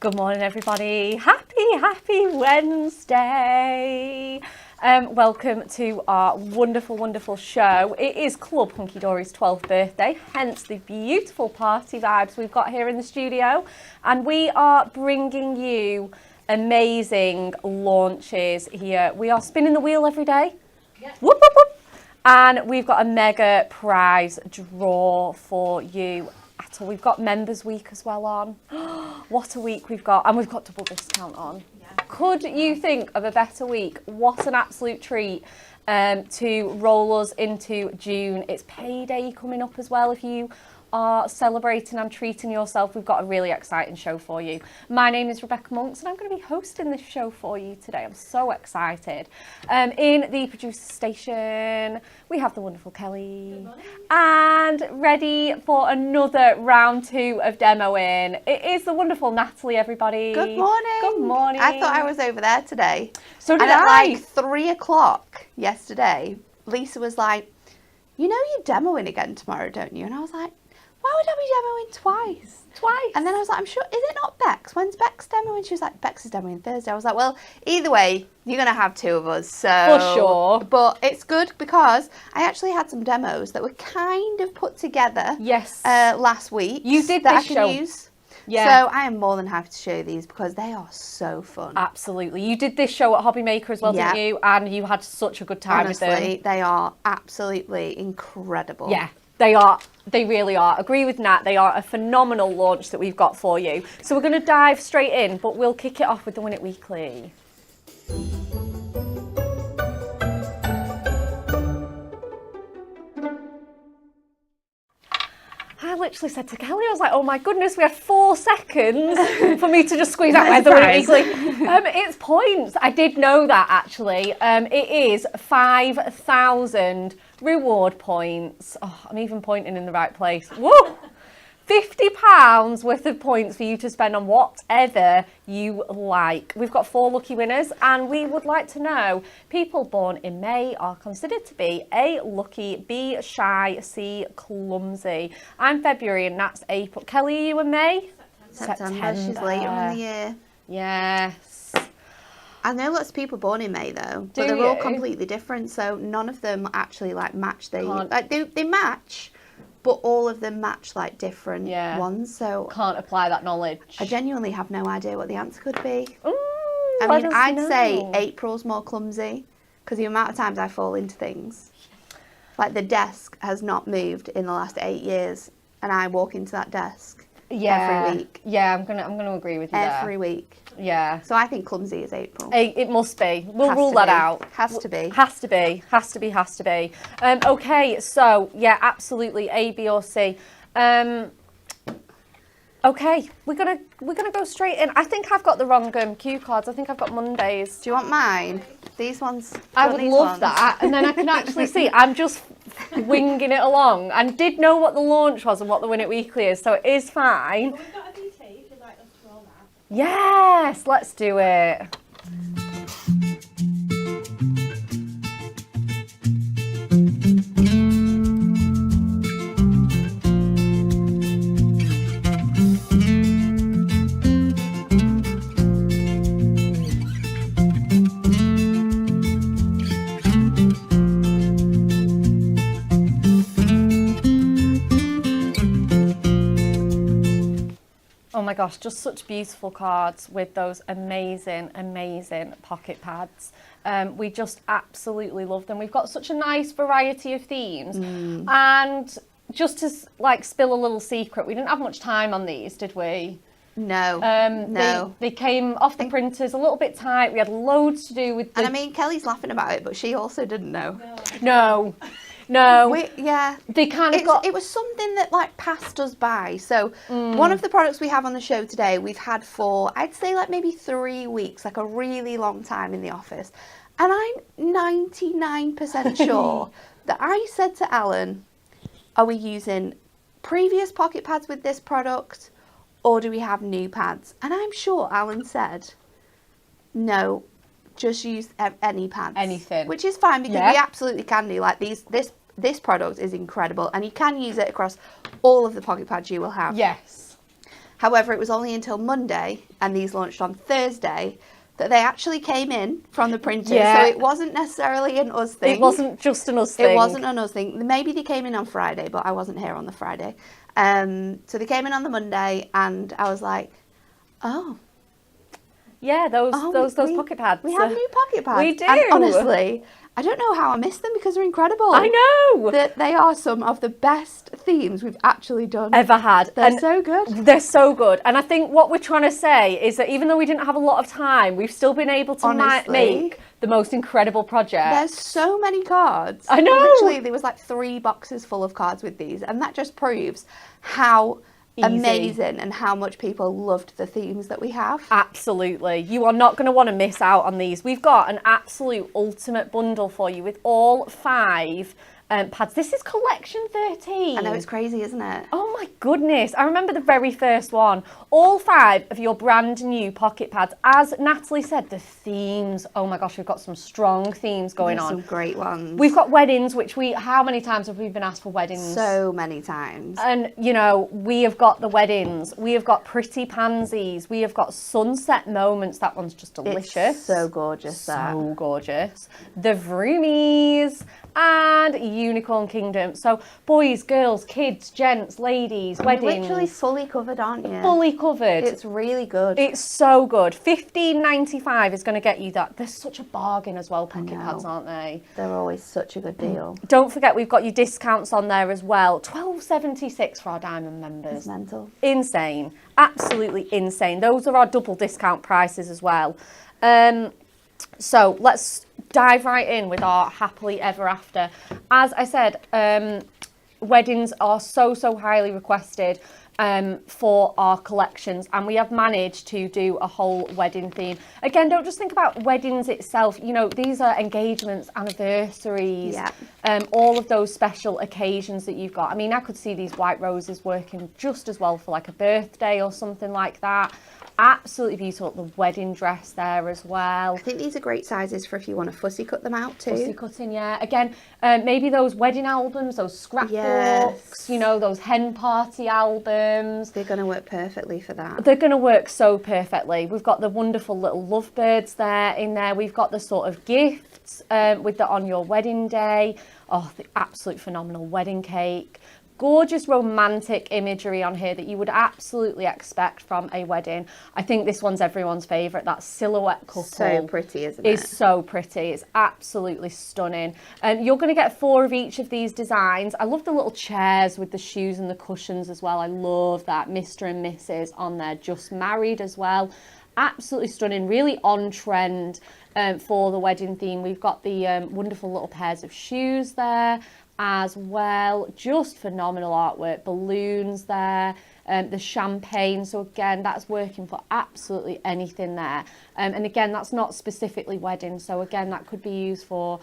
Good morning, everybody. Happy Wednesday. Welcome to our wonderful show. It is Club Hunkydory's 12th birthday, hence the beautiful party vibes we've got here in the studio. And we are bringing you amazing launches here. We are spinning the wheel every day. Yeah. Whoop, whoop, whoop. And we've got a mega prize draw for you. We've got Members Week as well on. What a week we've got. And we've got double discount on. Yeah. Could you think of a better week? What an absolute treat to roll us into June. It's payday coming up as well. If you are celebrating and treating yourself, we've got a really exciting show for you. My name is Rebecca Monks and I'm going to be hosting this show for you today. I'm so excited. In the producer station, we have the wonderful Kelly and ready for another round 2 of demoing. It is the wonderful Natalie, everybody. Good morning. Good morning. I thought I was over there today. So did and I. At like 3 o'clock yesterday, Lisa was like, you know you're demoing again tomorrow, don't you? And I was like, why would I be demoing twice? And then I was like, I'm sure, is it not Bex? When's Bex demoing? She was like, Bex is demoing Thursday. I was like, well, either way, you're going to have 2 of us. So for sure. But it's good because I actually had some demos that were kind of put together last week. You did that this I can show. Use. Yeah. So I am more than happy to show you these because they are so fun. Absolutely. You did this show at Hobby Maker as well, didn't you? And you had such a good time with them. Honestly, they are absolutely incredible. Yeah. They are. They really are. Agree with Nat. They are a phenomenal launch that we've got for you. So we're going to dive straight in, but we'll kick it off with the Win It Weekly. I literally said to Kelly, I was like, oh my goodness, we have 4 seconds for me to just squeeze out my Win It Weekly. It's points. I did know that actually. It is 5,000 reward points. Oh, I'm even pointing in the right place. Woo! £50 worth of points for you to spend on whatever you like. We've got 4 lucky winners and we would like to know, people born in May are considered to be A, lucky, B, shy, C, clumsy. I'm February and that's April. Kelly, are you in May? September. She's later in the year. Yes. I know lots of people born in May though, but they're all completely different. So none of them actually like match. They match, but all of them match like different ones. So can't apply that knowledge. I genuinely have no idea what the answer could be. Ooh, I mean, I'd say April's more clumsy because the amount of times I fall into things. Like the desk has not moved in the last 8 years, and I walk into that desk every week. Yeah, I'm gonna agree with you every week. Yeah. So I think clumsy is April. It must be. We'll rule that out. Has to be. Okay, so yeah, absolutely A, B or C. Okay, we're gonna go straight in. I think I've got the wrong cue cards. I think I've got Mondays. Do you want mine? These ones. I would love that, and then I can actually see. I'm just winging it along, and did know what the launch was and what the Win It Weekly is, so it is fine. We've got a VT if you'd like us to roll that. Yes, let's do it. Oh my gosh, just such beautiful cards with those amazing pocket pads. We just absolutely love them. We've got such a nice variety of themes. And just to like spill a little secret, we didn't have much time on these, did we? No. No. They came off the printers a little bit tight. We had loads to do with And I mean, Kelly's laughing about it, but she also didn't know. No. They kind of it was something that like passed us by. So one of the products we have on the show today, we've had for, I'd say like maybe 3 weeks, like a really long time in the office. And I'm 99% sure that I said to Alan, are we using previous pocket pads with this product or do we have new pads? And I'm sure Alan said, no, just use any pads. Anything. Which is fine because we absolutely can do. Like this product is incredible and you can use it across all of the pocket pads you will have. Yes. However, it was only until Monday, and these launched on Thursday, that they actually came in from the printers. Yeah. So it wasn't necessarily an us thing. It wasn't just an us thing. It wasn't an us thing. Maybe they came in on Friday, but I wasn't here on the Friday. So they came in on the Monday, and I was like, oh. Yeah, those pocket pads. We have new pocket pads. We do. And honestly, I don't know how I missed them because they're incredible. I know. They are some of the best themes we've actually done. Ever had. They're so good. They're so good. And I think what we're trying to say is that even though we didn't have a lot of time, we've still been able to Honestly, make the most incredible project. There's so many cards. I know. Literally, there was like 3 boxes full of cards with these. And that just proves how amazing and how much people loved the themes that we have. Absolutely. You are not going to want to miss out on these. We've got an absolute ultimate bundle for you with all 5 pads. This is collection 13. I know, it's crazy, isn't it? Oh my goodness. I remember the very first one. All 5 of your brand new pocket pads. As Natalie said, the themes. Oh my gosh, we've got some strong themes going There's on. some great ones. We've got weddings, which how many times have we been asked for weddings? So many times. And, you know, we have got the weddings. We have got pretty pansies. We have got sunset moments. That one's just delicious. It's so gorgeous, So gorgeous. The Vroomies and Unicorn Kingdom. So boys, girls, kids, gents, ladies, weddings. You're literally fully covered, aren't you? Fully covered. It's really good. It's so good. $15.95 is going to get you that. They're such a bargain as well, pocket pads, aren't they? They're always such a good deal. Don't forget, we've got your discounts on there as well. $12.76 for our diamond members. It's mental. Insane. Absolutely insane. Those are our double discount prices as well. So let's dive right in with our happily ever after. As I said, weddings are so highly requested for our collections, and we have managed to do a whole wedding theme. Again, don't just think about weddings itself. You know, these are engagements, anniversaries, all of those special occasions that you've got. I mean, I could see these white roses working just as well for like a birthday or something like that. Absolutely beautiful. The wedding dress there as well. I think these are great sizes for if you want to fussy cut them out too. Fussy cutting, yeah. Again, maybe those wedding albums, those scrapbooks, you know, those hen party albums. They're going to work perfectly for that. They're going to work so perfectly. We've got the wonderful little lovebirds there in there. We've got the sort of gifts with the on your wedding day. Oh, the absolute phenomenal wedding cake. Gorgeous romantic imagery on here that you would absolutely expect from a wedding. I think this one's everyone's favourite. That silhouette couple. So pretty, isn't it? Is so pretty. It's absolutely stunning. You're going to get 4 of each of these designs. I love the little chairs with the shoes and the cushions as well. I love that. Mr. and Mrs. on there, just married as well. Absolutely stunning. Really on trend for the wedding theme. We've got the wonderful little pairs of shoes there as well. Just phenomenal artwork. Balloons there, the champagne. So again, that's working for absolutely anything there. And again, that's not specifically wedding. So again, that could be used for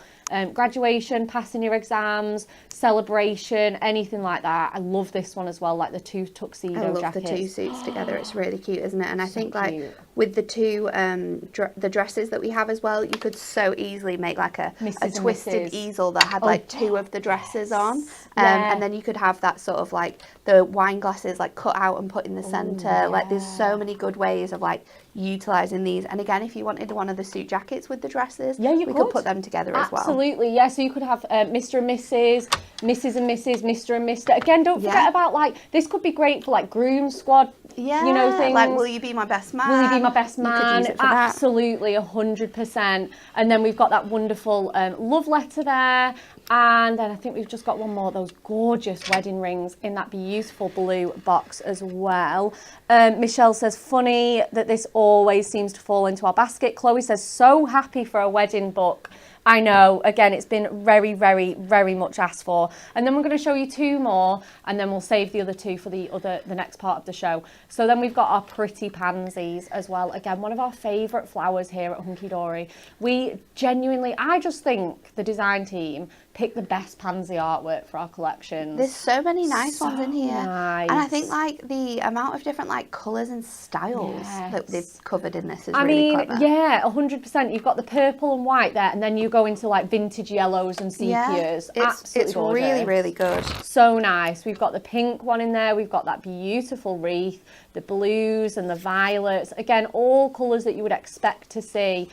graduation, passing your exams, celebration, anything like that. I love this one as well, like the 2 tuxedo jackets. I love the 2 suits together. It's really cute, isn't it? And I think cute. like with the 2 the dresses that we have as well, you could so easily make like a twisted easel that had like 2 of the dresses on. And then you could have that sort of like the wine glasses like cut out and put in the centre. Like there's so many good ways of like utilising these. And again, if you wanted one of the suit jackets with the dresses, we could put them together as well. Absolutely, yeah. So you could have Mr. and Mrs., Mrs. and Mrs., Mr. and Mr. Again, don't forget about like, this could be great for like groom squad, you know, things. Like, will you be my best man? Will you be my best man? You could use it for Absolutely, 100%. And then we've got that wonderful love letter there. And then I think we've just got one more of those gorgeous wedding rings in that beautiful blue box as well. Michelle says, funny that this always seems to fall into our basket. Chloe says, so happy for a wedding book. I know, again, it's been very much asked for. And then we're going to show you 2 more, and then we'll save the other 2 for the next part of the show. So then we've got our pretty pansies as well. Again, one of our favourite flowers here at Hunkydory. We genuinely, I just think the design team pick the best pansy artwork for our collections. There's so many nice ones in here. Nice. And I think like the amount of different like colours and styles that they've covered in this is I really mean, clever. yeah, 100%. You've got the purple and white there, and then you go into like vintage yellows and sepias. It's really, really good. So nice. We've got the pink one in there. We've got that beautiful wreath, the blues and the violets. Again, all colours that you would expect to see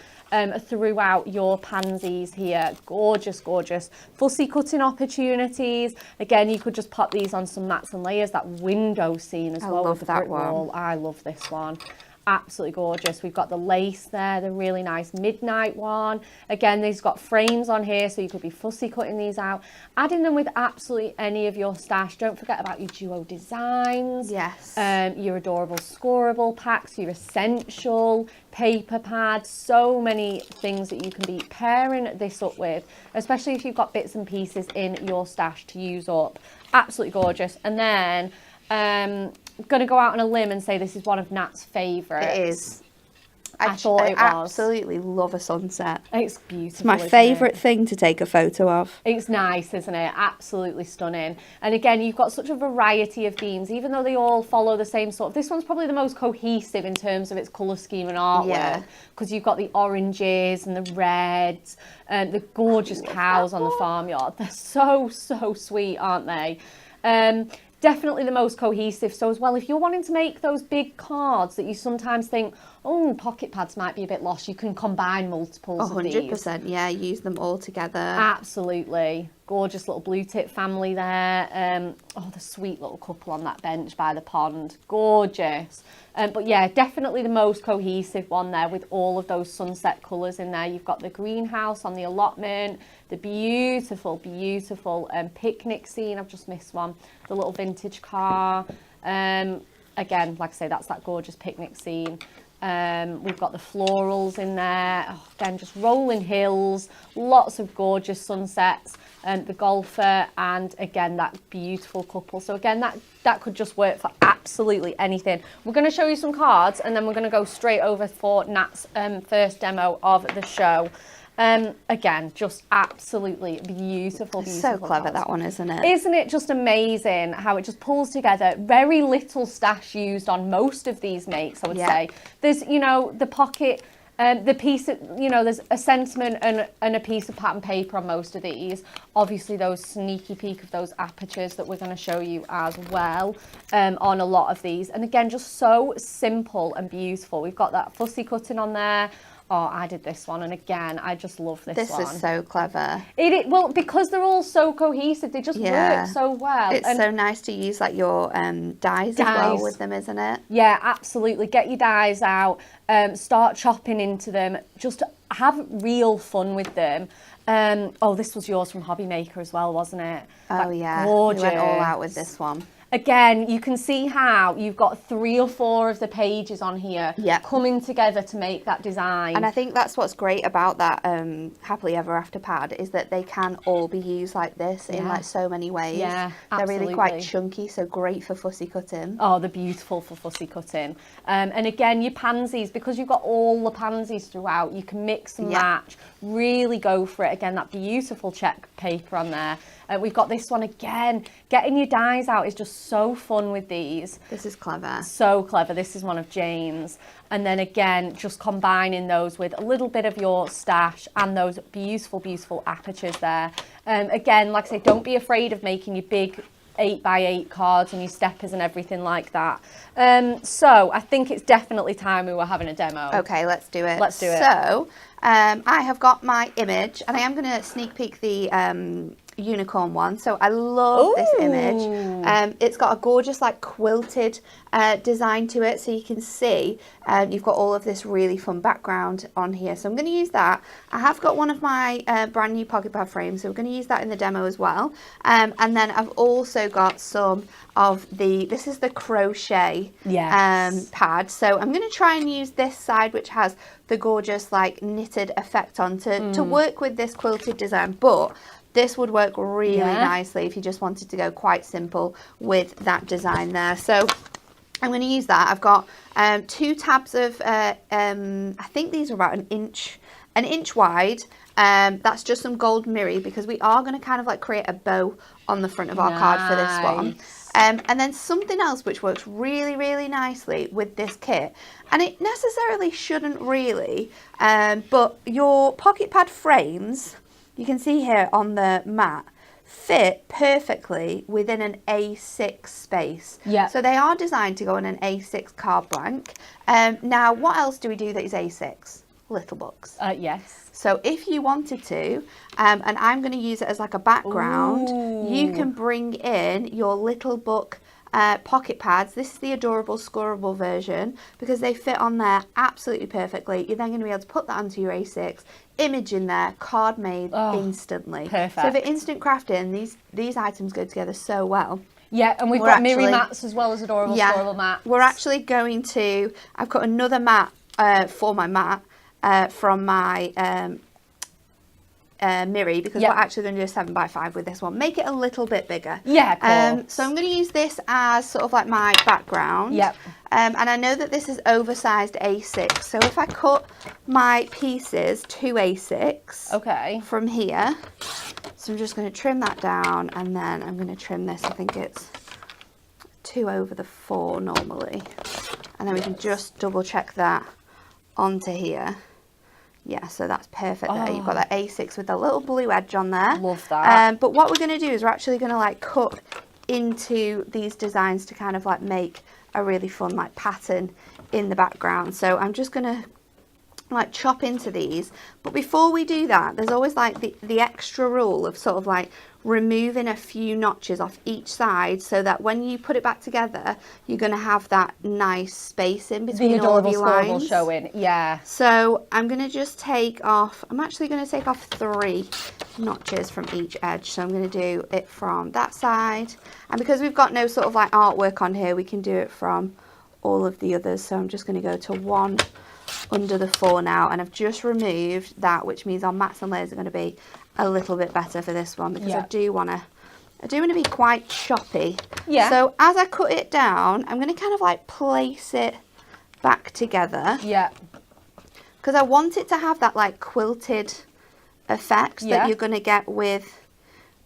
throughout your pansies here. Gorgeous, gorgeous. Fussy cutting opportunities. Again, you could just pop these on some mats and layers. That window scene as well. I love with the that brick one. wall. I love this one. Absolutely gorgeous. We've got the lace there, the really nice midnight one. Again, these got frames on here, so you could be fussy cutting these out, adding them with absolutely any of your stash. Don't forget about your duo designs. Yes. Your adorable scoreable packs, your essential paper pads. So many things that you can be pairing this up with, especially if you've got bits and pieces in your stash to use up. Absolutely gorgeous. And then I'm going to go out on a limb and say this is one of Nat's favourites. It is. I thought it was. Absolutely love a sunset. It's beautiful. It's my favourite thing to take a photo of. It's nice, isn't it? Absolutely stunning. And again, you've got such a variety of themes, even though they all follow the same sort of... This one's probably the most cohesive in terms of its colour scheme and artwork, because you've got the oranges and the reds and the gorgeous cows on the farmyard. They're so, so sweet, aren't they? Definitely the most cohesive. So as well, if you're wanting to make those big cards that you sometimes think, oh, pocket pads might be a bit lost, you can combine multiples of these. 100%, yeah, use them all together. Absolutely. Gorgeous little blue tip family there. Oh, the sweet little couple on that bench by the pond. Gorgeous. But yeah, definitely the most cohesive one there with all of those sunset colours in there. You've got the greenhouse on the allotment, the beautiful, beautiful picnic scene. I've just missed one. The little vintage car. Again, like I say, that's that gorgeous picnic scene. We've got the florals in there. Oh, again, just rolling hills, lots of gorgeous sunsets, the golfer, and again, that beautiful couple. So again, that could just work for absolutely anything. We're going to show you some cards, and then we're going to go straight over for Nat's first demo of the show. Again, just absolutely beautiful, beautiful. So clever, cards. that one, isn't it? Isn't it just amazing how it just pulls together? Very little stash used on most of these makes, I would say. There's, you know, the pocket, the piece of, you know, there's a sentiment and a piece of pattern paper on most of these. Obviously, those sneaky peek of those apertures that we're going to show you as well on a lot of these. And again, just so simple and beautiful. We've got that fussy cutting on there. Oh, I did this one, and again, I just love this one. This is so clever. Well, because they're all so cohesive, they just work so well. It's so nice to use like your dyes as well with them, isn't it? Yeah, absolutely. Get your dyes out, start chopping into them, just have real fun with them. Oh, this was yours from Hobby Maker as well, wasn't it? Oh, yeah. Gorgeous. We went all out with this one. Again, you can see how you've got 3 or 4 of the pages on here coming together to make that design. And I think that's what's great about that Happily Ever After pad is that they can all be used like this in like so many ways. Yeah, they're absolutely. really quite chunky, so great for fussy cutting. Oh, they're beautiful for fussy cutting. And again, your pansies, because you've got all the pansies throughout, you can mix and match, really go for it. Again, that beautiful check paper on there. We've got this one again. Getting your dyes out is just so fun with these. This is clever. So clever. This is one of Jane's. And then again, just combining those with a little bit of your stash and those beautiful, beautiful apertures there. Again, like I say, don't be afraid of making your big 8x8 cards and your steppers and everything like that. So I think it's definitely time we were having a demo. Okay, let's do it. Let's do it. So I have got my image, and I am going to sneak peek the unicorn one. So I love this image. It's got a gorgeous like quilted design to it, so you can see you've got all of this really fun background on here. So I'm going to use that. I have got one of my brand new pocket pad frames, so we're going to use that in the demo as well. And then I've also got some of this is the crochet pad. So I'm going to try and use this side, which has the gorgeous like knitted effect on to work with this quilted design, but this would work really nicely if you just wanted to go quite simple with that design there. So I'm going to use that. I've got 2 tabs of, I think these are about 1 inch 1 inch wide. That's just some gold mirror because we are going to kind of like create a bow on the front of our card for this one. And then something else which works really, really nicely with this kit, and it necessarily shouldn't really, but your pocket pad frames, you can see here on the mat, fit perfectly within an A6 space. Yeah. So they are designed to go on an A6 card blank. Now, what else do we do that is A6? Little books. Yes. So if you wanted to, and I'm going to use it as like a background, you can bring in your little book pocket pads. This is the adorable scorable version because they fit on there absolutely perfectly. You're then going to be able to put that onto your A6, image in there, card made instantly. Perfect. So for instant crafting, these items go together so well. Yeah, and we've got mirror mats as well as adorable scorable mats. We're actually going to, I've got another mat for my mat from my Miri because we're actually going to do a 7x5 with this one. Make it a little bit bigger. Yeah, cool. So I'm going to use this as sort of like my background. Yep. And I know that this is oversized A6. So if I cut my pieces to A6 from here, so I'm just going to trim that down and then I'm going to trim this. I think it's 2/4 normally. And then we can just double check that onto here. Yeah, so that's perfect there. You've got that A6 with the little blue edge on there. Love that. But what we're going to do is we're actually going to like cut into these designs to kind of like make a really fun like pattern in the background. So I'm just going to like chop into these. But before we do that, there's always like the extra rule of sort of like removing a few notches off each side so that when you put it back together, you're going to have that nice space in between all of your lines. Showing, yeah. So I'm going to just take off, I'm actually going to take off 3 notches from each edge. So I'm going to do it from that side. And because we've got no sort of like artwork on here, we can do it from all of the others. So I'm just going to go to 1 under the 4 now, and I've just removed that, which means our mats and layers are going to be a little bit better for this one because I do want to be quite choppy. Yeah. So as I cut it down, I'm going to kind of like place it back together. Yeah. Because I want it to have that like quilted effect that you're going to get with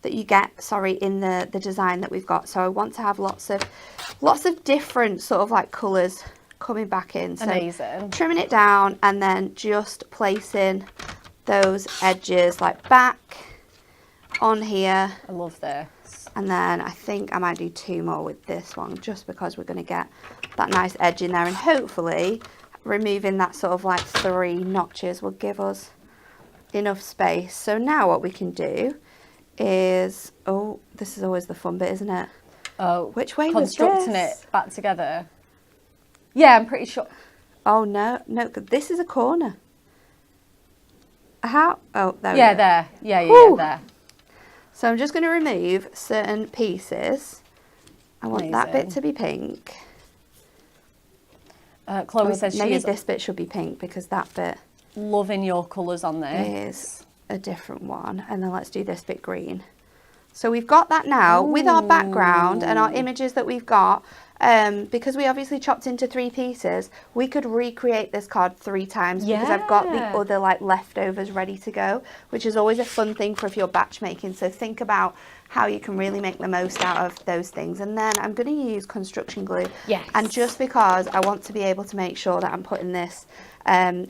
in the design that we've got. So I want to have lots of different sort of like colours coming back in. So amazing. Trimming it down and then just placing those edges like back on here. I love this. And then I think I might do 2 more with this one just because we're going to get that nice edge in there, and hopefully removing that sort of like 3 notches will give us enough space. So now what we can do is, this is always the fun bit, isn't it? Which way was this? Constructing it back together. Yeah, I'm pretty sure. Oh no, this is a corner. How? Oh, there we go. There. Yeah, there. So I'm just going to remove certain pieces. I want that bit to be pink. Chloe says maybe this bit should be pink because that bit. Loving your colours on this. Is a different one. And then let's do this bit green. So we've got that now with our background and our images that we've got. Because we obviously chopped into 3 pieces, we could recreate this card 3 times because I've got the other like leftovers ready to go, which is always a fun thing for if you're batch making. So think about how you can really make the most out of those things. And then I'm going to use construction glue. Yes. And just because I want to be able to make sure that I'm putting this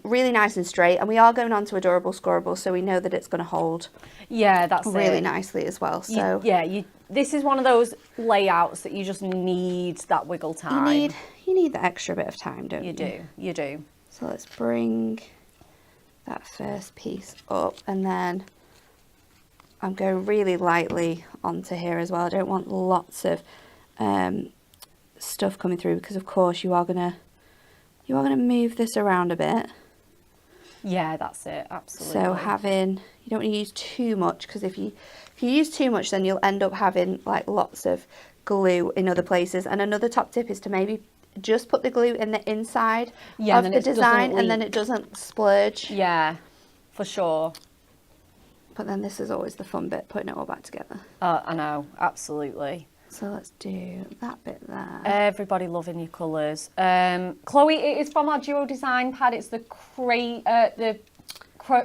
really nice and straight, and we are going on to adorable scorable, so we know that it's going to hold that's really nicely as well. So this is one of those layouts that you just need that wiggle time. You need that extra bit of time, don't you? You do. So let's bring that first piece up, and then I'm going really lightly onto here as well. I don't want lots of stuff coming through because of course you are gonna move this around a bit. Yeah, that's it, absolutely. So you don't want to use too much, because if you use too much, then you'll end up having like lots of glue in other places. And another top tip is to maybe just put the glue in the inside of the design, and then it doesn't splurge. Yeah, for sure. But then this is always the fun bit, putting it all back together. I know, absolutely. So let's do that bit there. Everybody loving your colours. Chloe, it is from our duo design pad. It's the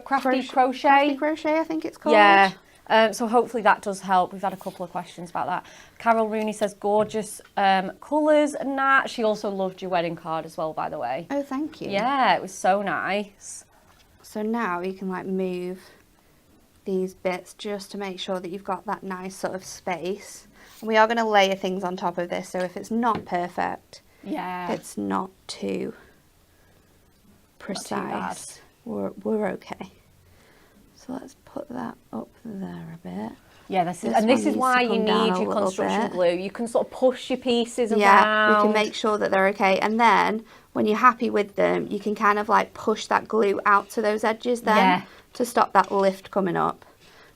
crafty crochet. Crafty crochet, I think it's called. Yeah. So hopefully that does help. We've had a couple of questions about that. Carol Rooney says gorgeous colours and that. She also loved your wedding card as well, by the way. Oh, thank you. Yeah, it was so nice. So now you can like move these bits just to make sure that you've got that nice sort of space. And we are going to layer things on top of this, so if it's not perfect, it's not too precise. We're okay. So let's put that up there a bit. Yeah, this is why you need your construction glue. You can sort of push your pieces around. Yeah, we can make sure that they're okay. And then when you're happy with them, you can kind of like push that glue out to those edges then to stop that lift coming up.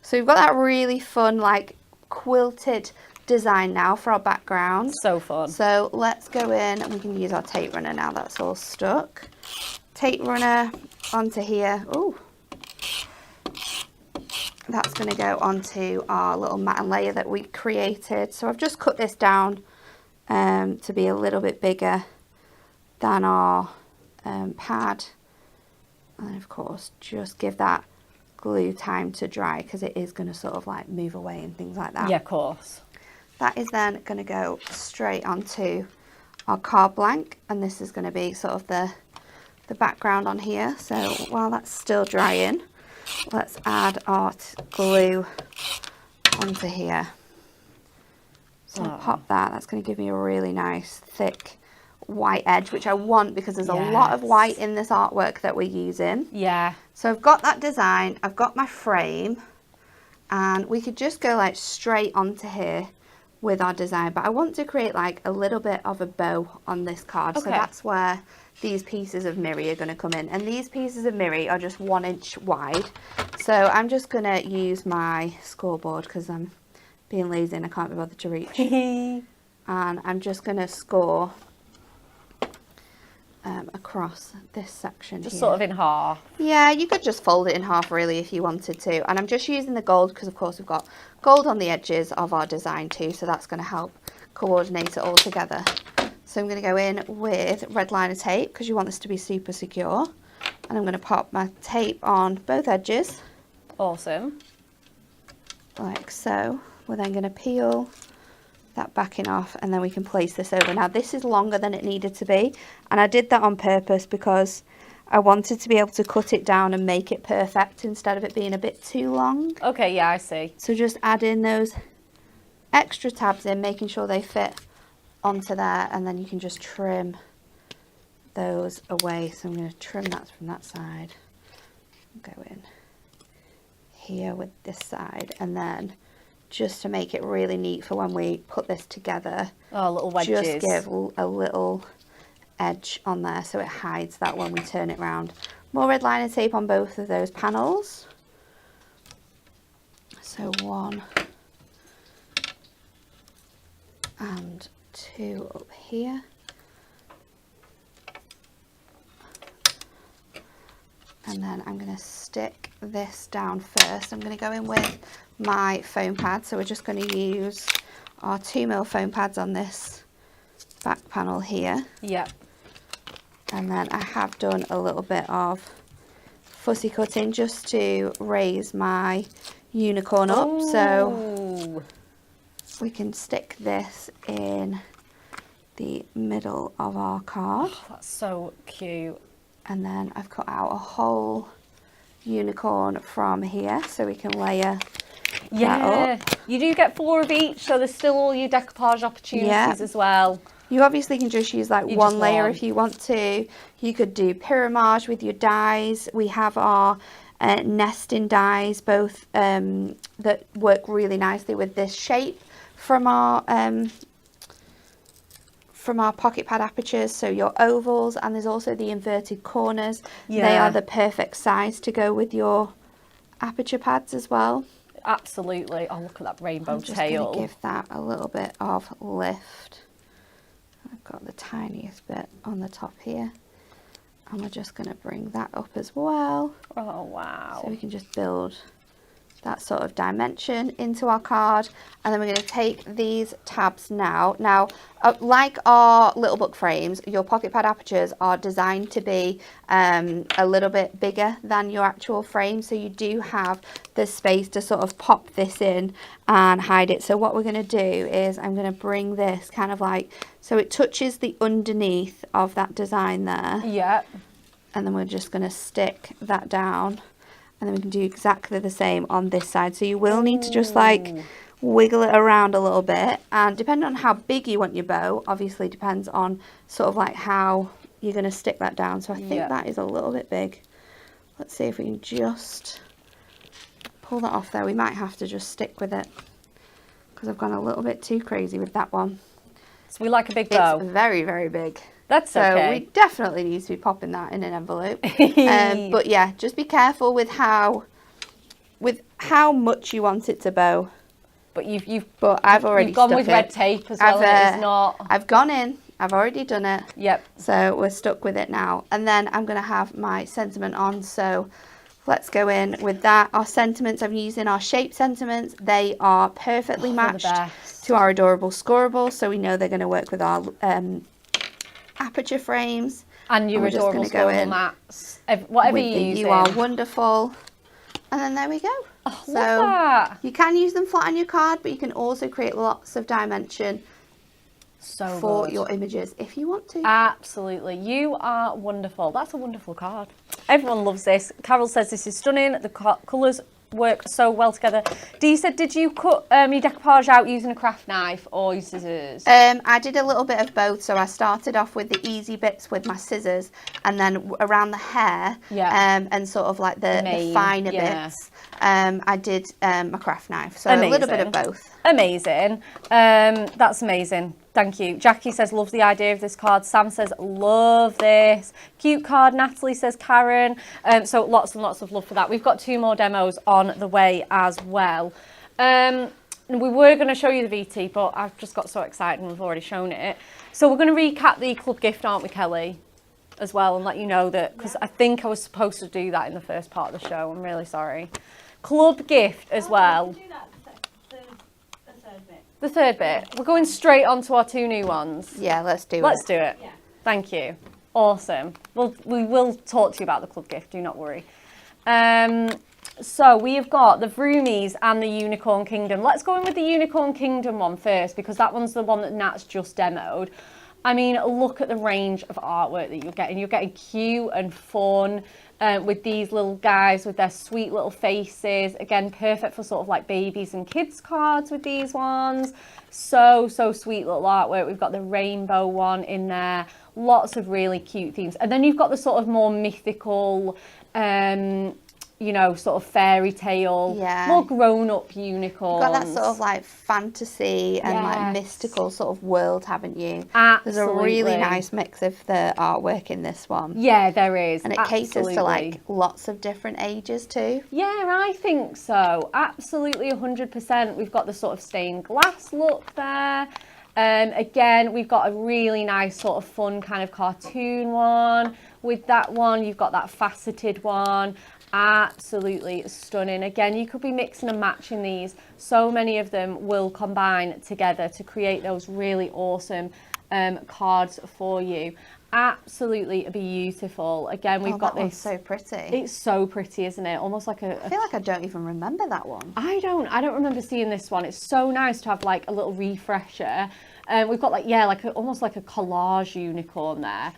So we've got that really fun like quilted design now for our background. So fun. So let's go in and we can use our tape runner now that's all stuck. Tape runner onto here. Ooh. That's going to go onto our little mat and layer that we created. So I've just cut this down to be a little bit bigger than our pad. And of course, just give that glue time to dry because it is going to sort of like move away and things like that. Yeah, of course. That is then going to go straight onto our card blank. And this is going to be sort of the background on here. So while that's still drying, let's add our glue onto here. So I'll pop that. That's going to give me a really nice thick white edge, which I want because there's a lot of white in this artwork that we're using. Yeah. So I've got that design, I've got my frame, and we could just go like straight onto here with our design, but I want to create like a little bit of a bow on this card. So that's where these pieces of mirri are going to come in, and these pieces of mirri are just 1 inch wide. So I'm just going to use my scoreboard because I'm being lazy and I can't be bothered to reach. And I'm just going to score across this section just here. Sort of in half. Yeah, you could just fold it in half really if you wanted to. And I'm just using the gold because of course we've got gold on the edges of our design too, so that's going to help coordinate it all together. So I'm going to go in with red liner tape because you want this to be super secure. And I'm going to pop my tape on both edges. Awesome. Like so. We're then going to peel that backing off and then we can place this over. Now this is longer than it needed to be, and I did that on purpose because I wanted to be able to cut it down and make it perfect instead of it being a bit too long. Okay, yeah, I see. So just add in those extra tabs in, making sure they fit onto there, and then you can just trim those away. So I'm going to trim that from that side, go in here with this side, and then just to make it really neat for when we put this together, little wedges. Just give a little edge on there so it hides that when we turn it round. More red liner tape on both of those panels. So 1 and 2 up here. And then I'm going to stick this down first. I'm going to go in with my foam pad. So we're just going to use our 2mm foam pads on this back panel here. Yep. And then I have done a little bit of fussy cutting just to raise my unicorn up. So we can stick this in the middle of our card. Oh, that's so cute. And then I've cut out a whole unicorn from here so we can layer that up. You do get 4 of each, so there's still all your decoupage opportunities as well. You obviously can just use like one layer if you want to. You could do pyramage with your dies. We have our nesting dies, both that work really nicely with this shape from our pocket pad apertures. So your ovals, and there's also the inverted corners. They are the perfect size to go with your aperture pads as well. Absolutely. Oh, look at that rainbow I'm just tail. going to give that a little bit of lift. I've got the tiniest bit on the top here, and we're just going to bring that up as well. Oh wow. So we can just build that sort of dimension into our card, and then we're going to take these tabs now. Now, like our little book frames, your pocket pad apertures are designed to be a little bit bigger than your actual frame, so you do have the space to sort of pop this in and hide it. So what we're going to do is I'm going to bring this kind of like, so it touches the underneath of that design there. Yeah. And then we're just going to stick that down. And then we can do exactly the same on this side. So you will need to just like wiggle it around a little bit. And depending on how big you want your bow, obviously depends on sort of like how you're going to stick that down. So I think that is a little bit big. Let's see if we can just pull that off there. We might have to just stick with it because I've gone a little bit too crazy with that one. So we like a big bow. It's very, very big. That's so okay. We definitely need to be popping that in an envelope. But yeah, just be careful with how much you want it to bow. But I've already gone with red tape as well. And it's not. I've gone in. I've already done it. Yep. So we're stuck with it now. And then I'm going to have my sentiment on. So let's go in with that. Our sentiments, I'm using our shape sentiments. They are perfectly matched to our adorable scoreable. So we know they're going to work with our aperture frames. And your adorable scoreable mats. Whatever you use. You are wonderful. And then there we go. Oh, so love that. You can use them flat on your card, but you can also create lots of dimension for your images if you want to. Absolutely. You are wonderful. That's a wonderful card. Everyone loves this. Carol says this is stunning. The colours work so well together. Dee said, did you cut your decoupage out using a craft knife or your scissors? I did a little bit of both. So I started off with the easy bits with my scissors, and then around the hair and sort of like the finer bits, I did a craft knife. So a little bit of both. Amazing. That's amazing. Thank you. Jackie says, love the idea of this card. Sam says, love this. Cute card. Natalie says, Karen. So lots and lots of love for that. We've got 2 more demos on the way as well. We were going to show you the VT, but I've just got so excited and we've already shown it. So we're going to recap the club gift, aren't we, Kelly? As well, and let you know that, because I think I was supposed to do that in the first part of the show. I'm really sorry. Club gift as well. The third bit. We're going straight on to our 2 new ones. Yeah, let's do it. Let's do it. Yeah. Thank you. Awesome. We will talk to you about the club gift, do not worry. So we have got the Vroomies and the Unicorn Kingdom. Let's go in with the Unicorn Kingdom one first, because that one's the one that Nat's just demoed. I mean, look at the range of artwork that you're getting. You're getting cute and fun with these little guys with their sweet little faces. Again, perfect for sort of like babies and kids cards with these ones. So sweet little artwork. We've got the rainbow one in there. Lots of really cute themes. And then you've got the sort of more mythical, you know, sort of fairy tale, more grown-up unicorns. You've got that sort of like fantasy and like mystical sort of world, haven't you? Absolutely. There's a really nice mix of the artwork in this one. Yeah, there is. And it caters to like lots of different ages too. Yeah, I think so. Absolutely 100%. We've got the sort of stained glass look there. Again, we've got a really nice sort of fun kind of cartoon one. With that one, you've got that faceted one. Absolutely stunning. Again, you could be mixing and matching these. So many of them will combine together to create those really awesome cards for you. Absolutely beautiful. Again, we've got this. So pretty. It's so pretty, isn't it? Almost like I feel like I don't even remember that one. I don't remember seeing this one. It's so nice to have like a little refresher. We've got like almost like a collage unicorn there.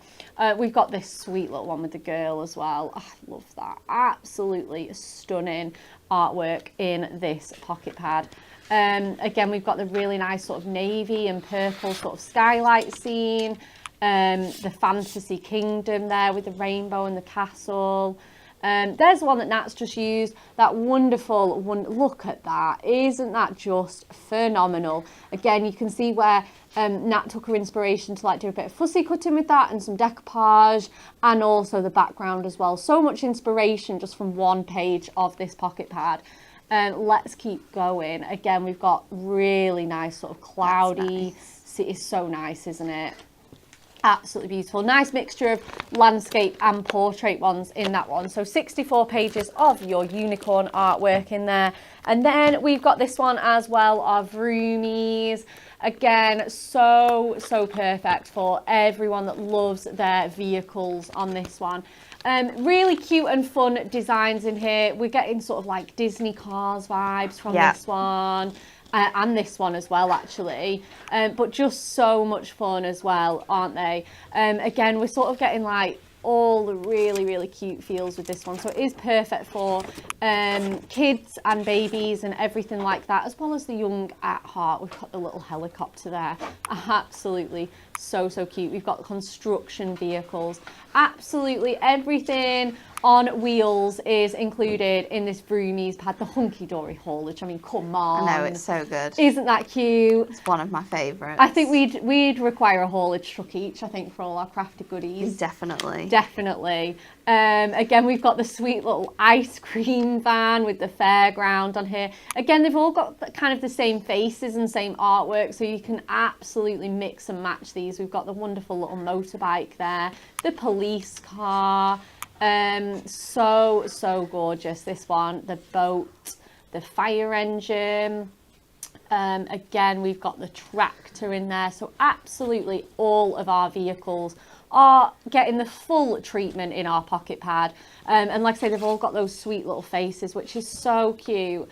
We've got this sweet little one with the girl as well. Oh, I love that. Absolutely stunning artwork in this pocket pad. Again, we've got the really nice sort of navy and purple sort of skylight scene. The fantasy kingdom there with the rainbow and the castle. There's one that Nat's just used, that wonderful one. Look at that. Isn't that just phenomenal? Again, you can see where Nat took her inspiration to like do a bit of fussy cutting with that and some decoupage, and also the background as well. So much inspiration just from one page of this pocket pad. Let's keep going. Again, we've got really nice sort of cloudy. Nice. It's so nice, isn't it? Absolutely beautiful. Nice mixture of landscape and portrait ones in that one. So 64 pages of your unicorn artwork in there. And then we've got this one as well, our Vroomies. Again, so perfect for everyone that loves their vehicles on this one. Really cute and fun designs in here. We're getting sort of like Disney Cars vibes from this one. And this one as well, actually, but just so much fun as well, aren't they? Again, we're sort of getting like all the really cute feels with this one, so it is perfect for kids and babies and everything like that, as well as the young at heart. We've got the little helicopter there, absolutely so cute. We've got construction vehicles, absolutely everything on wheels is included in this Vroomies pad. The Hunkydory haulage, I mean, come on. I know, it's so good. Isn't that cute? It's one of my favourites. I think we'd require a haulage truck each, I think, for all our crafty goodies. Definitely. Again, we've got the sweet little ice cream van with the fairground on here. Again, they've all got kind of the same faces and same artwork, so you can absolutely mix and match these. We've got the wonderful little motorbike there, the police car. So gorgeous, this one. The boat, the fire engine. Again, we've got the tractor in there. So absolutely all of our vehicles are getting the full treatment in our pocket pad. And like I say, they've all got those sweet little faces, which is so cute.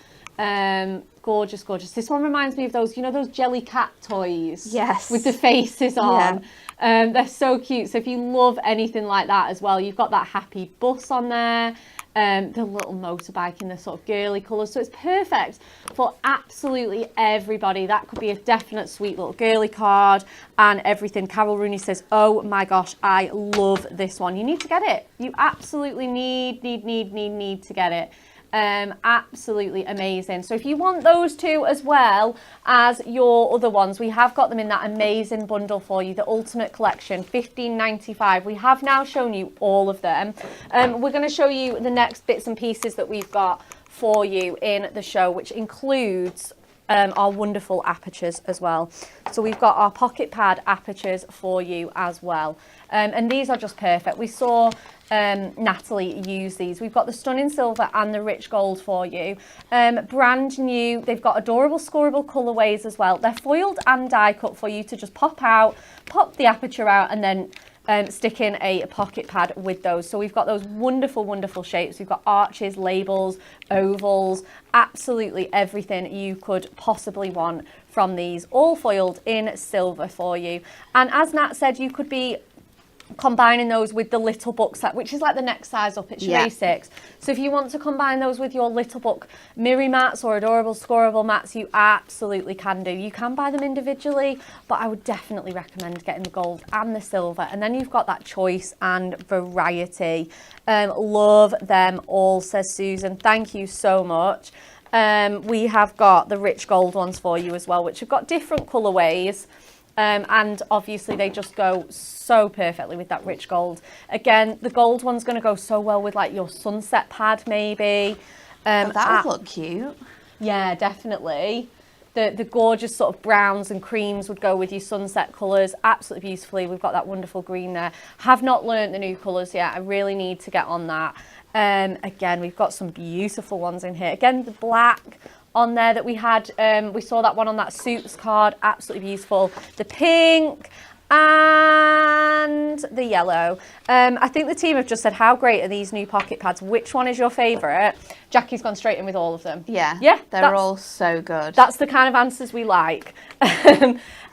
Gorgeous. This one reminds me of those, you know, those jelly cat toys? Yes. With the faces on. They're so cute. So if you love anything like that as well, you've got that happy bus on there. The little motorbike in the sort of girly colours. So it's perfect for absolutely everybody. That could be a definite sweet little girly card and everything. Carol Rooney says, oh my gosh, I love this one. You need to get it. You absolutely need to get it. Absolutely amazing. So if you want those two as well as your other ones, we have got them in that amazing bundle for you, the Ultimate Collection, $15.95. We have now shown you all of them. We're going to show you the next bits and pieces that we've got for you in the show, which includes our wonderful apertures as well. So we've got our pocket pad apertures for you as well. And these are just perfect. We saw Natalie use these. We've got the stunning silver and the rich gold for you. Brand new. They've got adorable scoreable colorways as well. They're foiled and die cut for you to just pop the aperture out and then stick in a pocket pad with those. So we've got those wonderful shapes. We've got arches, labels, ovals, absolutely everything you could possibly want from these, all foiled in silver for you. And as Nat said, you could be combining those with the little book set, which is like the next size up. It's your A6. So if you want to combine those with your little book mirror mats or adorable scoreable mats, you absolutely can do. You can buy them individually, but I would definitely recommend getting the gold and the silver, and then you've got that choice and variety. Love them all, says Susan. Thank you so much. We have got the rich gold ones for you as well, which have got different colorways. And obviously they just go so perfectly with that rich gold. Again, the gold one's going to go so well with like your sunset pad maybe. That would look cute. Yeah, definitely. The gorgeous sort of browns and creams would go with your sunset colours absolutely beautifully. We've got that wonderful green there. Have not learnt the new colours yet. I really need to get on that. Again, we've got some beautiful ones in here. Again, the black on there that we had, we saw that one on that suits card, absolutely beautiful. The pink and the yellow. I think the team have just said, how great are these new pocket pads? Which one is your favourite? Jackie's gone straight in with all of them. Yeah, yeah, they're all so good. That's the kind of answers we like.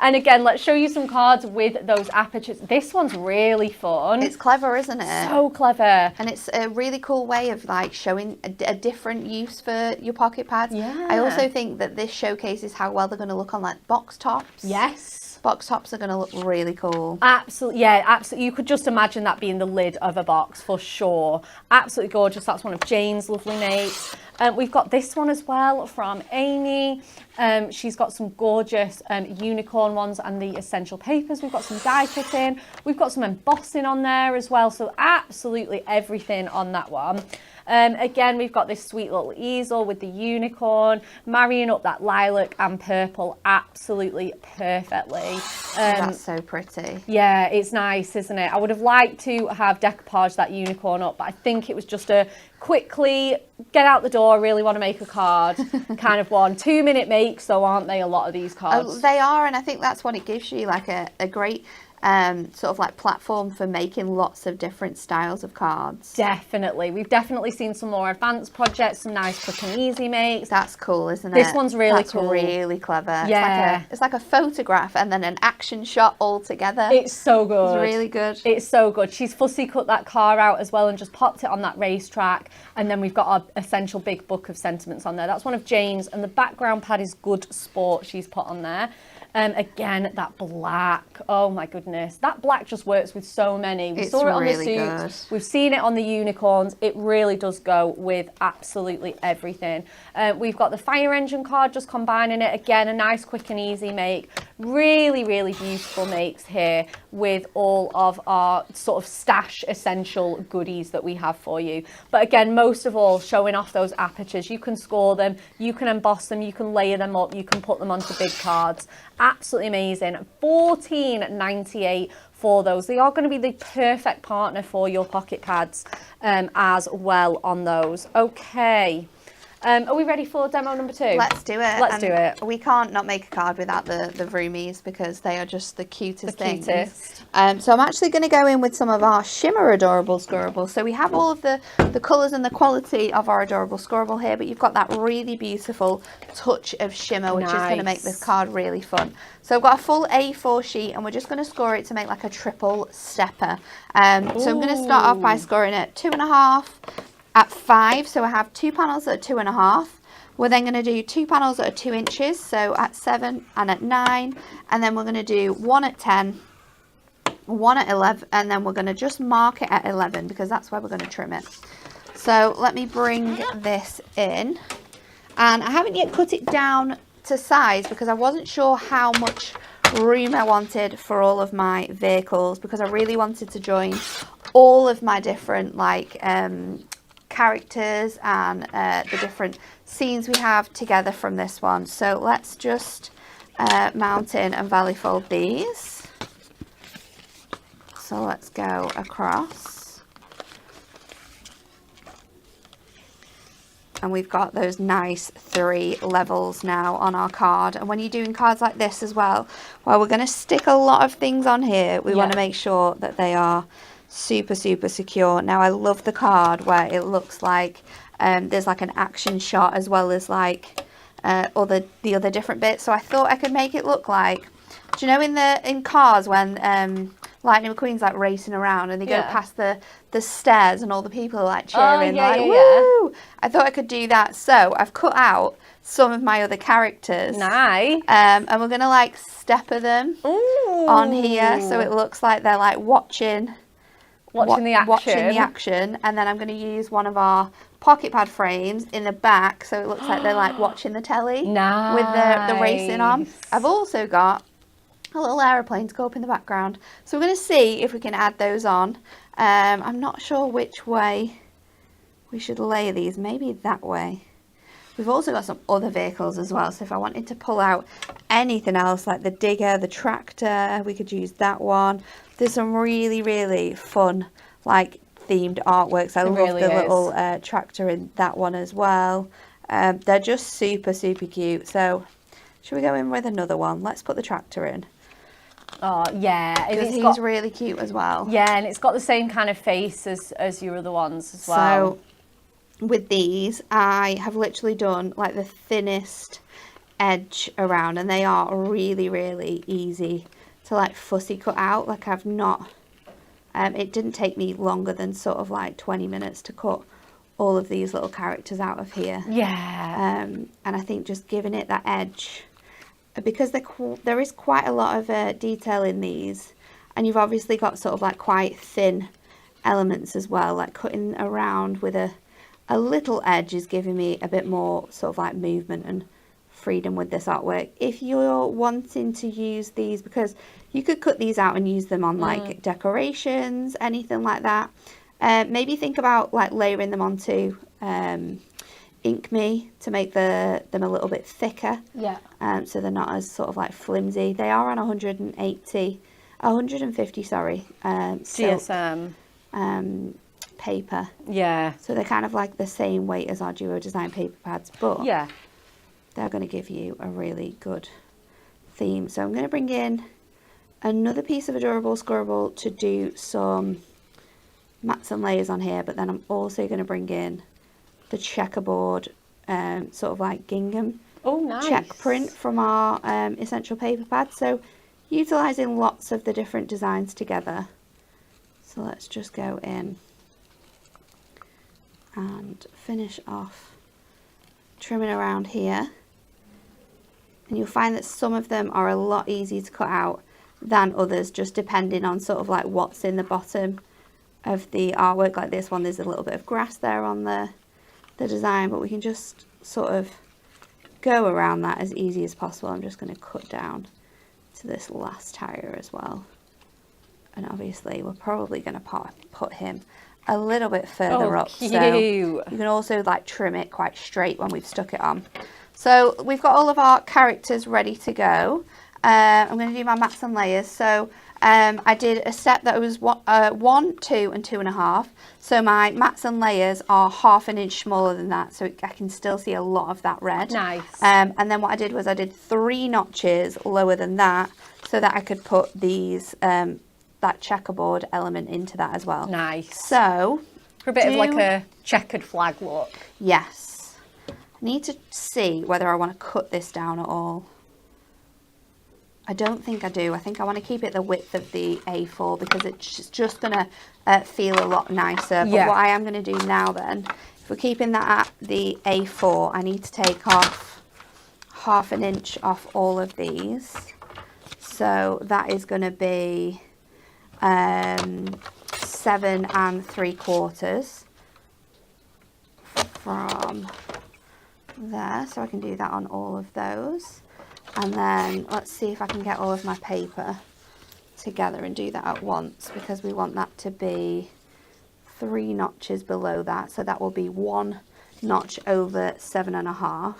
And again, let's show you some cards with those apertures. This one's really fun. It's clever, isn't it? So clever. And it's a really cool way of like showing a different use for your pocket pads. Yeah. I also think that this showcases how well they're going to look on like box tops. Yes. Box tops are going to look really cool. Absolutely, yeah, absolutely. You could just imagine that being the lid of a box for sure. Absolutely gorgeous. That's one of Jane's lovely mates. We've got this one as well from Amy. She's got some gorgeous unicorn ones and the essential papers. We've got some die cutting. We've got some embossing on there as well. So absolutely everything on that one. Again, we've got this sweet little easel with the unicorn, marrying up that lilac and purple absolutely perfectly. That's so pretty. Yeah, it's nice, isn't it? I would have liked to have decoupaged that unicorn up, but I think it was just a quickly get out the door, really want to make a card kind of one. 2-minute makes, though, aren't they, a lot of these cards? Oh, they are, and I think that's what it gives you, like a great sort of like platform for making lots of different styles of cards. Definitely. We've definitely seen some more advanced projects, some nice quick and easy makes. That's cool, isn't it? This one's really That's cool. really clever. Yeah. It's like a photograph and then an action shot all together. It's so good. It's really good. It's so good. She's fussy cut that car out as well and just popped it on that racetrack. And then we've got our essential big book of sentiments on there. That's one of Jane's. And the background pad is Good Sport she's put on there. Again, that black. Oh my goodness. That black just works with so many. We saw it on really the suits. We've seen it on the unicorns. It really does go with absolutely everything. We've got the fire engine card, just combining it. Again, a nice quick and easy make. Really, really beautiful makes here with all of our sort of stash essential goodies that we have for you. But again, most of all, showing off those apertures. You can score them, you can emboss them, you can layer them up, you can put them onto big cards. Absolutely amazing. $14.98 for those. They are going to be the perfect partner for your pocket pads as well on those. Okay. Are we ready for demo number 2? Let's do it. Let's do it. We can't not make a card without the Vroomies because they are just the cutest things. So I'm actually going to go in with some of our shimmer adorable scorables. So we have all of the colours and the quality of our adorable scorable here, but you've got that really beautiful touch of shimmer, which is going to make this card really fun. So I've got a full A4 sheet and we're just going to score it to make like a triple stepper. So I'm going to start off by scoring it 2.5. at 5, so I have 2 panels that are 2.5. We're then going to do 2 panels that are 2 inches, so at 7 and at 9, and then we're going to do 1 at 10, 1 at 11, and then we're going to just mark it at 11 because that's where we're going to trim it. So let me bring this in, and I haven't yet cut it down to size because I wasn't sure how much room I wanted for all of my vehicles because I really wanted to join all of my different like characters and the different scenes we have together from this one. So let's just mount in and valley fold these. So let's go across. And we've got those nice 3 levels now on our card. And when you're doing cards like this as well, well, we're going to stick a lot of things on here. We want to make sure that they are super secure. Now I love the card where it looks like there's like an action shot as well as like the other different bits. So I thought I could make it look like, do you know in cars when Lightning McQueen's like racing around and they go past the stairs and all the people are like cheering woo! I thought I could do that, so I've cut out some of my other characters. Nice. And we're gonna like stepper them on here so it looks like they're like watching the action, and then I'm going to use one of our pocket pad frames in the back so it looks like they're like watching the telly with the racing on. I've also got a little aeroplane to go up in the background, so we're going to see if we can add those on. I'm not sure which way we should lay these, maybe that way. We've also got some other vehicles as well, so if I wanted to pull out anything else like the digger, the tractor, we could use that one. There's some really fun like themed artworks. I love the little tractor in that one as well. They're just super cute. So should we go in with another one? Let's put the tractor in. Oh yeah, because he's really cute as well. Yeah, and it's got the same kind of face as your other ones as well. So with these, I have literally done like the thinnest edge around, and they are really easy to like fussy cut out. Like I've not it didn't take me longer than sort of like 20 minutes to cut all of these little characters out of here. And I think just giving it that edge, because there is quite a lot of detail in these, and you've obviously got sort of like quite thin elements as well, like cutting around with a little edge is giving me a bit more sort of like movement and freedom with this artwork. If you're wanting to use these, because you could cut these out and use them on like decorations, anything like that, Maybe think about like layering them onto Ink Me to make them a little bit thicker. Yeah. So they're not as sort of like flimsy. They are on 150, sorry, silk, GSM. paper. Yeah. So they're kind of like the same weight as our Duo Design paper pads, but Yeah. they're going to give you a really good theme. So I'm going to bring in another piece of Adorable Scribble to do some mats and layers on here, but then I'm also going to bring in the checkerboard sort of like gingham check print from our essential paper pad. So utilising lots of the different designs together. So let's just go in and finish off trimming around here. And you'll find that some of them are a lot easier to cut out than others, just depending on sort of like what's in the bottom of the artwork. Like this one, there's a little bit of grass there on the design, but we can just sort of go around that as easy as possible. I'm just going to cut down to this last tire as well. And obviously we're probably going to put him a little bit further up. Cute. So you can also like trim it quite straight when we've stuck it on. So we've got all of our characters ready to go. I'm going to do my mats and layers. So I did a set that was 1, 2 and 2.5. So my mats and layers are 1/2 inch smaller than that, so I can still see a lot of that red. Nice. And then what I did was I did 3 notches lower than that, so that I could put these that checkerboard element into that as well. Nice. So For a bit of like a checkered flag look. Yes. I need to see whether I want to cut this down at all. I don't think I do. I think I want to keep it the width of the A4 because it's just going to feel a lot nicer. But what I am going to do now then, if we're keeping that at the A4, I need to take off 1/2 inch off all of these. So that is going to be 7 3/4 from there. So I can do that on all of those. And then let's see if I can get all of my paper together and do that at once, because we want that to be 3 notches below that. So that will be 1 notch over 7.5.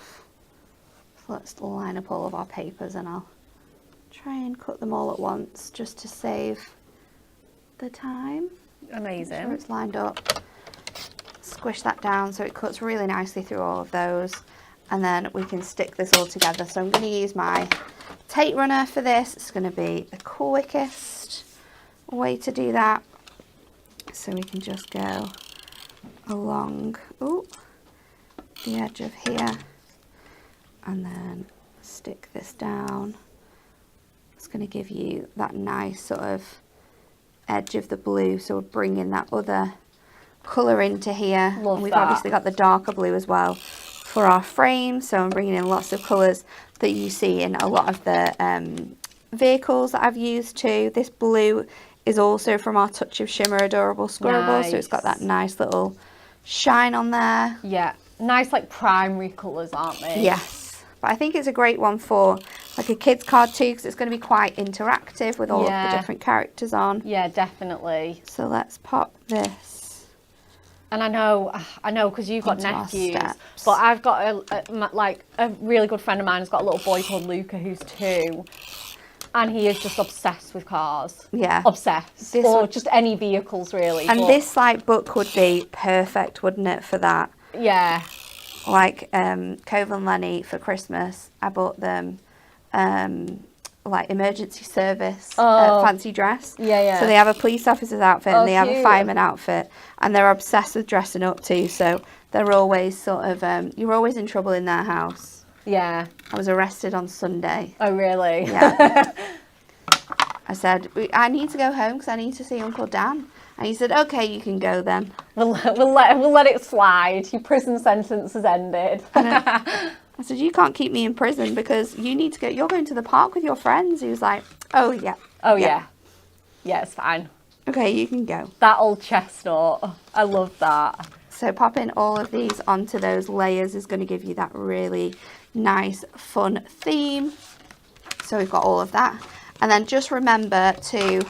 So let's line up all of our papers and I'll try and cut them all at once just to save the time. Amazing. Make sure it's lined up. Squish that down so it cuts really nicely through all of those. And then we can stick this all together. So I'm going to use my tape runner for this. It's going to be the quickest way to do that. So we can just go along the edge of here and then stick this down. It's going to give you that nice sort of edge of the blue. So we're bringing that other colour into here. Love and we've that. obviously got the darker blue as well for our frame, so I'm bringing in lots of colours that you see in a lot of the vehicles that I've used too. This blue is also from our Touch of Shimmer Adorable Scribble, so it's got that nice little shine on there. Yeah, nice like primary colours, aren't they? Yes, but I think it's a great one for like a kid's card too, because it's going to be quite interactive with all of the different characters on. Yeah, definitely. So let's pop this. And I know, because you've got Onto our nephews, steps. but I've got a really good friend of mine who's got a little boy called Luca who's 2, and he is just obsessed with cars. Yeah. Obsessed. Or just any vehicles really. And this like book would be perfect, wouldn't it, for that? Yeah. Like Cove and Lenny for Christmas, I bought them like emergency service fancy dress. Yeah. So they have a police officer's outfit and they have a cute. fireman outfit, and they're obsessed with dressing up too. So they're always sort of you're always in trouble in their house. Yeah. I was arrested on Sunday. Oh really? Yeah. I said I need to go home because I need to see Uncle Dan, and he said, "Okay, you can go then." We'll let it slide. Your prison sentence has ended. I said, "You can't keep me in prison because you need to go. You're going to the park with your friends." He was like, "Oh yeah, yeah, it's fine. Okay, you can go." That old chestnut. I love that. So popping all of these onto those layers is going to give you that really nice, fun theme. So we've got all of that, and then just remember to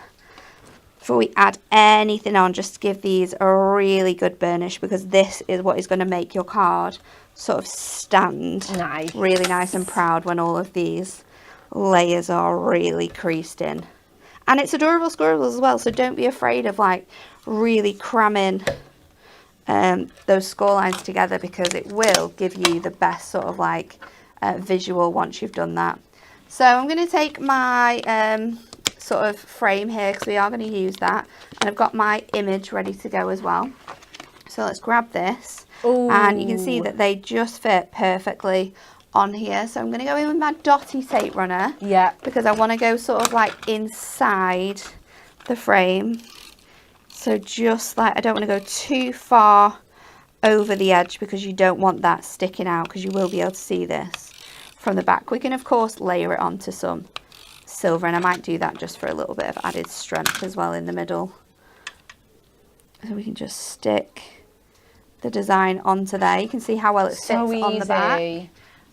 before we add anything on, just to give these a really good burnish, because this is what is going to make your card sort of stand really nice and proud when all of these layers are really creased in. And it's adorable scribbles as well, so don't be afraid of like really cramming those score lines together, because it will give you the best sort of like visual once you've done that. So I'm going to take my sort of frame here, because we are going to use that, and I've got my image ready to go as well. So let's grab this. Ooh. And you can see that they just fit perfectly on here. So I'm going to go in with my dotty tape runner, because I want to go sort of like inside the frame. So just like, I don't want to go too far over the edge, because you don't want that sticking out, because you will be able to see this from the back. We can of course layer it onto some silver, and I might do that just for a little bit of added strength as well in the middle. So we can just stick the design onto there. You can see how well it fits on the back.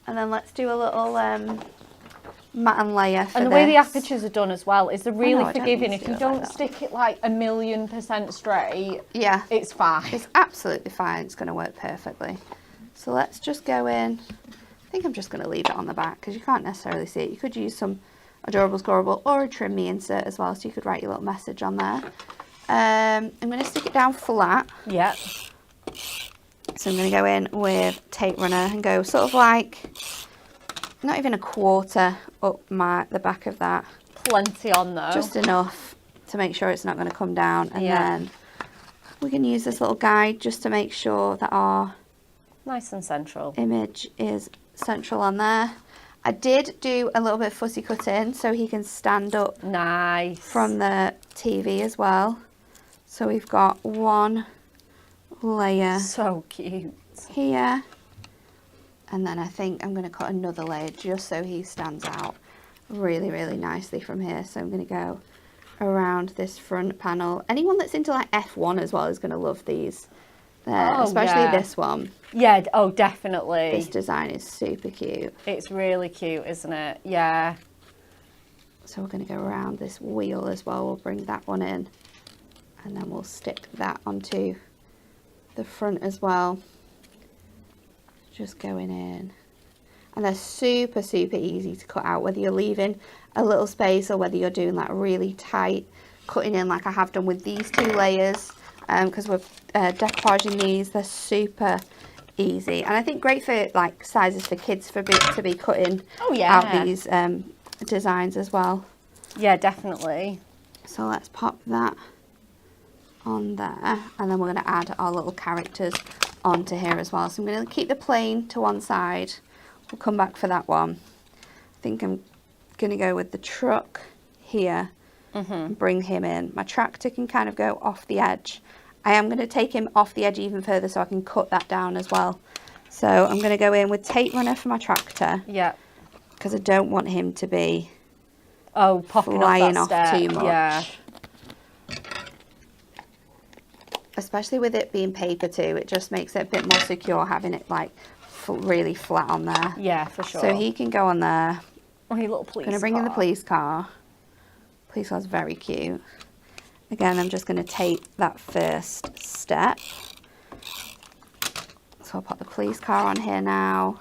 And then let's do a little matte and layer for And the way the apertures are done as well is they're really forgiving. If you don't stick it like 1,000,000% straight, it's fine. It's absolutely fine. It's going to work perfectly. So let's just go in. I think I'm just going to leave it on the back, because you can't necessarily see it. You could use some adorable scorable or a trim me insert as well, so you could write your little message on there. I'm going to stick it down flat. Yeah. So I'm going to go in with tape runner and go sort of like not even a quarter up the back of that. Plenty on though. Just enough to make sure it's not going to come down, and then we can use this little guide just to make sure that our nice and central image is central on there. I did do a little bit of fussy cutting so he can stand up from the TV as well. So we've got one layer, so cute, here, and then I think I'm going to cut another layer just so he stands out really, really nicely from here. So I'm going to go around this front panel. Anyone that's into like F1 as well is going to love these, especially this one. Yeah, oh definitely. This design is super cute. It's really cute, isn't it? Yeah. So we're going to go around this wheel as well. We'll bring that one in, and then we'll stick that onto the front as well. Just going in, and they're super, super easy to cut out, whether you're leaving a little space or whether you're doing like really tight cutting in like I have done with these two layers, because we're decoupaging these. They're super easy, and I think great for like sizes for kids to be cutting out these designs as well. Yeah, definitely. So let's pop that on there, and then we're going to add our little characters onto here as well. So I'm going to keep the plane to one side. We'll come back for that one. I think I'm going to go with the truck here and bring him in. My tractor can kind of go off the edge. I am going to take him off the edge even further so I can cut that down as well. So I'm going to go in with tape runner for my tractor. Yeah. Because I don't want him to be popping flying off too much. Yeah. Especially with it being paper too, it just makes it a bit more secure having it like really flat on there. Yeah, for sure. So he can go on there. Oh, your little police car. I'm going to bring in the police car. Police car's very cute. Again, I'm just going to tape that first step. So I'll put the police car on here now.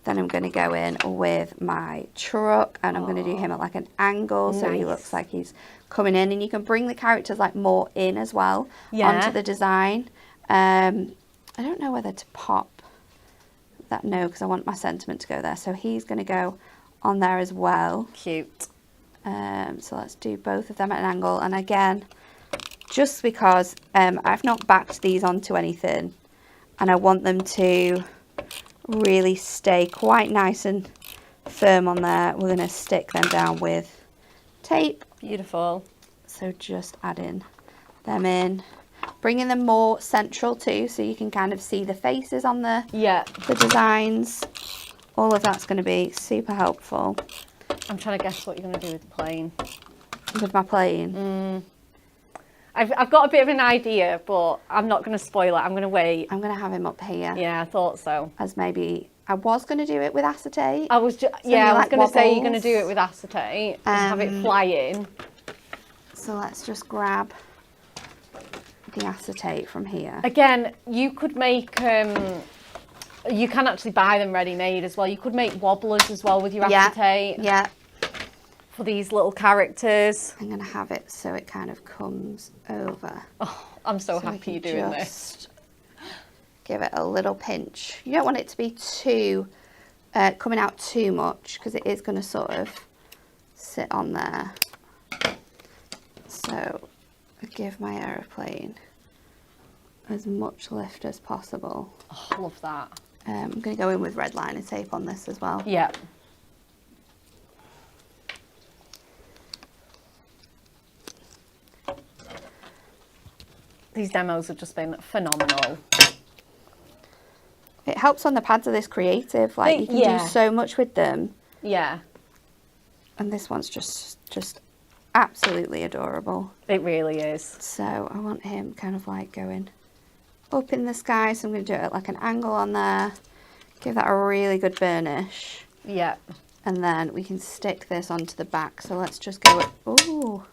Then I'm going to go in with my truck, and I'm going to do him at like an angle so he looks like he's coming in, and you can bring the characters like more in as well onto the design. I don't know whether to pop that, because I want my sentiment to go there. So he's going to go on there as well. Cute. So let's do both of them at an angle, and again, just because I've not backed these onto anything and I want them to really stay quite nice and firm on there, we're going to stick them down with tape. Beautiful. So just adding them in, bringing them more central too, so you can kind of see the faces on the designs. All of that's going to be super helpful. I'm trying to guess what you're going to do with the plane. With my plane? I've got a bit of an idea, but I'm not going to spoil it. I'm going to wait. I'm going to have him up here. Yeah, I thought so. As maybe, I was going to do it with acetate. I was going to say you're going to do it with acetate and have it fly in. So let's just grab the acetate from here. Again, you could make, you can actually buy them ready-made as well. You could make wobblers as well with your acetate. Yeah. For these little characters. I'm going to have it so it kind of comes over. Oh, I'm so happy you're doing this. Give it a little pinch. You don't want it to be too, coming out too much because it is going to sort of sit on there. So give my aeroplane as much lift as possible. Oh, love that. I'm going to go in with red liner tape on this as well. Yeah. These demos have just been phenomenal. It helps on the pads of this creative. Like you can do so much with them. Yeah. And this one's just absolutely adorable. It really is. So I want him kind of like going up in the sky. So I'm going to do it at like an angle on there. Give that a really good burnish. Yeah. And then we can stick this onto the back. So let's just go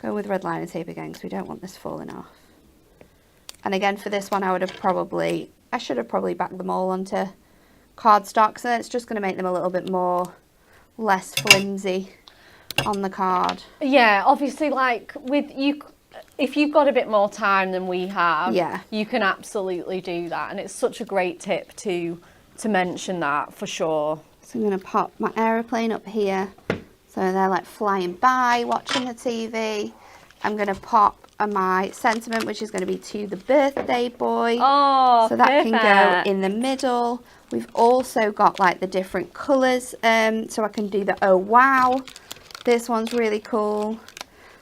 with red liner tape again because we don't want this falling off. And again, for this one, I should have probably backed them all onto cardstock. So it's just going to make them a little bit less flimsy on the card. Yeah, obviously, like with you, if you've got a bit more time than we have, you can absolutely do that. And it's such a great tip to mention that for sure. So I'm going to pop my aeroplane up here. So they're like flying by, watching the TV. I'm going to pop my sentiment, which is going to be to the birthday boy. Oh, so that perfect. can go in the middle. We've also got like the different colours, so I can do the oh wow. This one's really cool.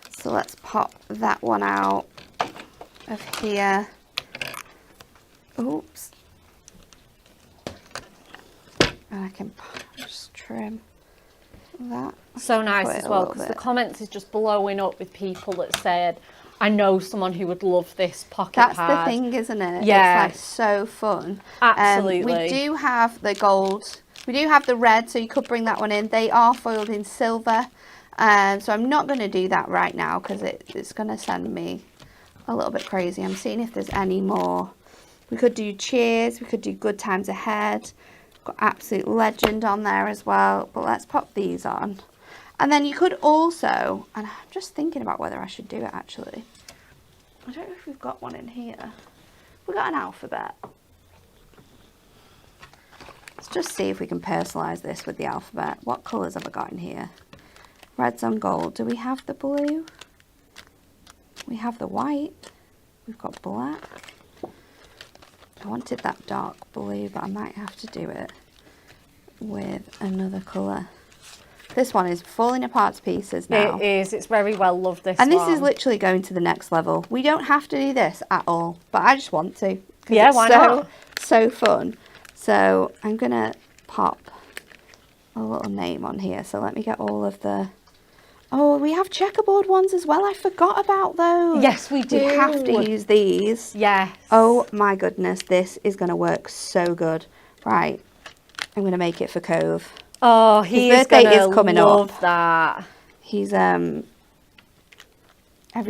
So let's pop that one out of here. Oops. And I can just trim that. So nice as well, because the comments is just blowing up with people that said, I know someone who would love this pocket pad. That's the thing, isn't it? Yeah. It's like so fun. Absolutely. We do have the gold. We do have the red, so you could bring that one in. They are foiled in silver. So I'm not going to do that right now because it's going to send me a little bit crazy. I'm seeing if there's any more. We could do cheers. We could do good times ahead. Got absolute legend on there as well. But let's pop these on. And then you could also, and I'm just thinking about whether I should do it actually. I don't know if we've got one in here. We've got an alphabet. Let's just see if we can personalise this with the alphabet. What colours have I got in here? Reds and gold. Do we have the blue? We have the white. We've got black. I wanted that dark blue, but I might have to do it with another colour. This one is falling apart to pieces now. It is. It's very well loved, this and this one. is literally going to the next level. We don't have to do this at all, but I just want to. Yeah, why not? So fun. So I'm going to pop a little name on here. So let me get all of the... Oh, we have checkerboard ones as well. I forgot about those. Yes, we do. We have to use these. Yes. Oh my goodness, this is going to work so good. Right, I'm going to make it for Cove. Oh, his birthday is coming love up. That. He's every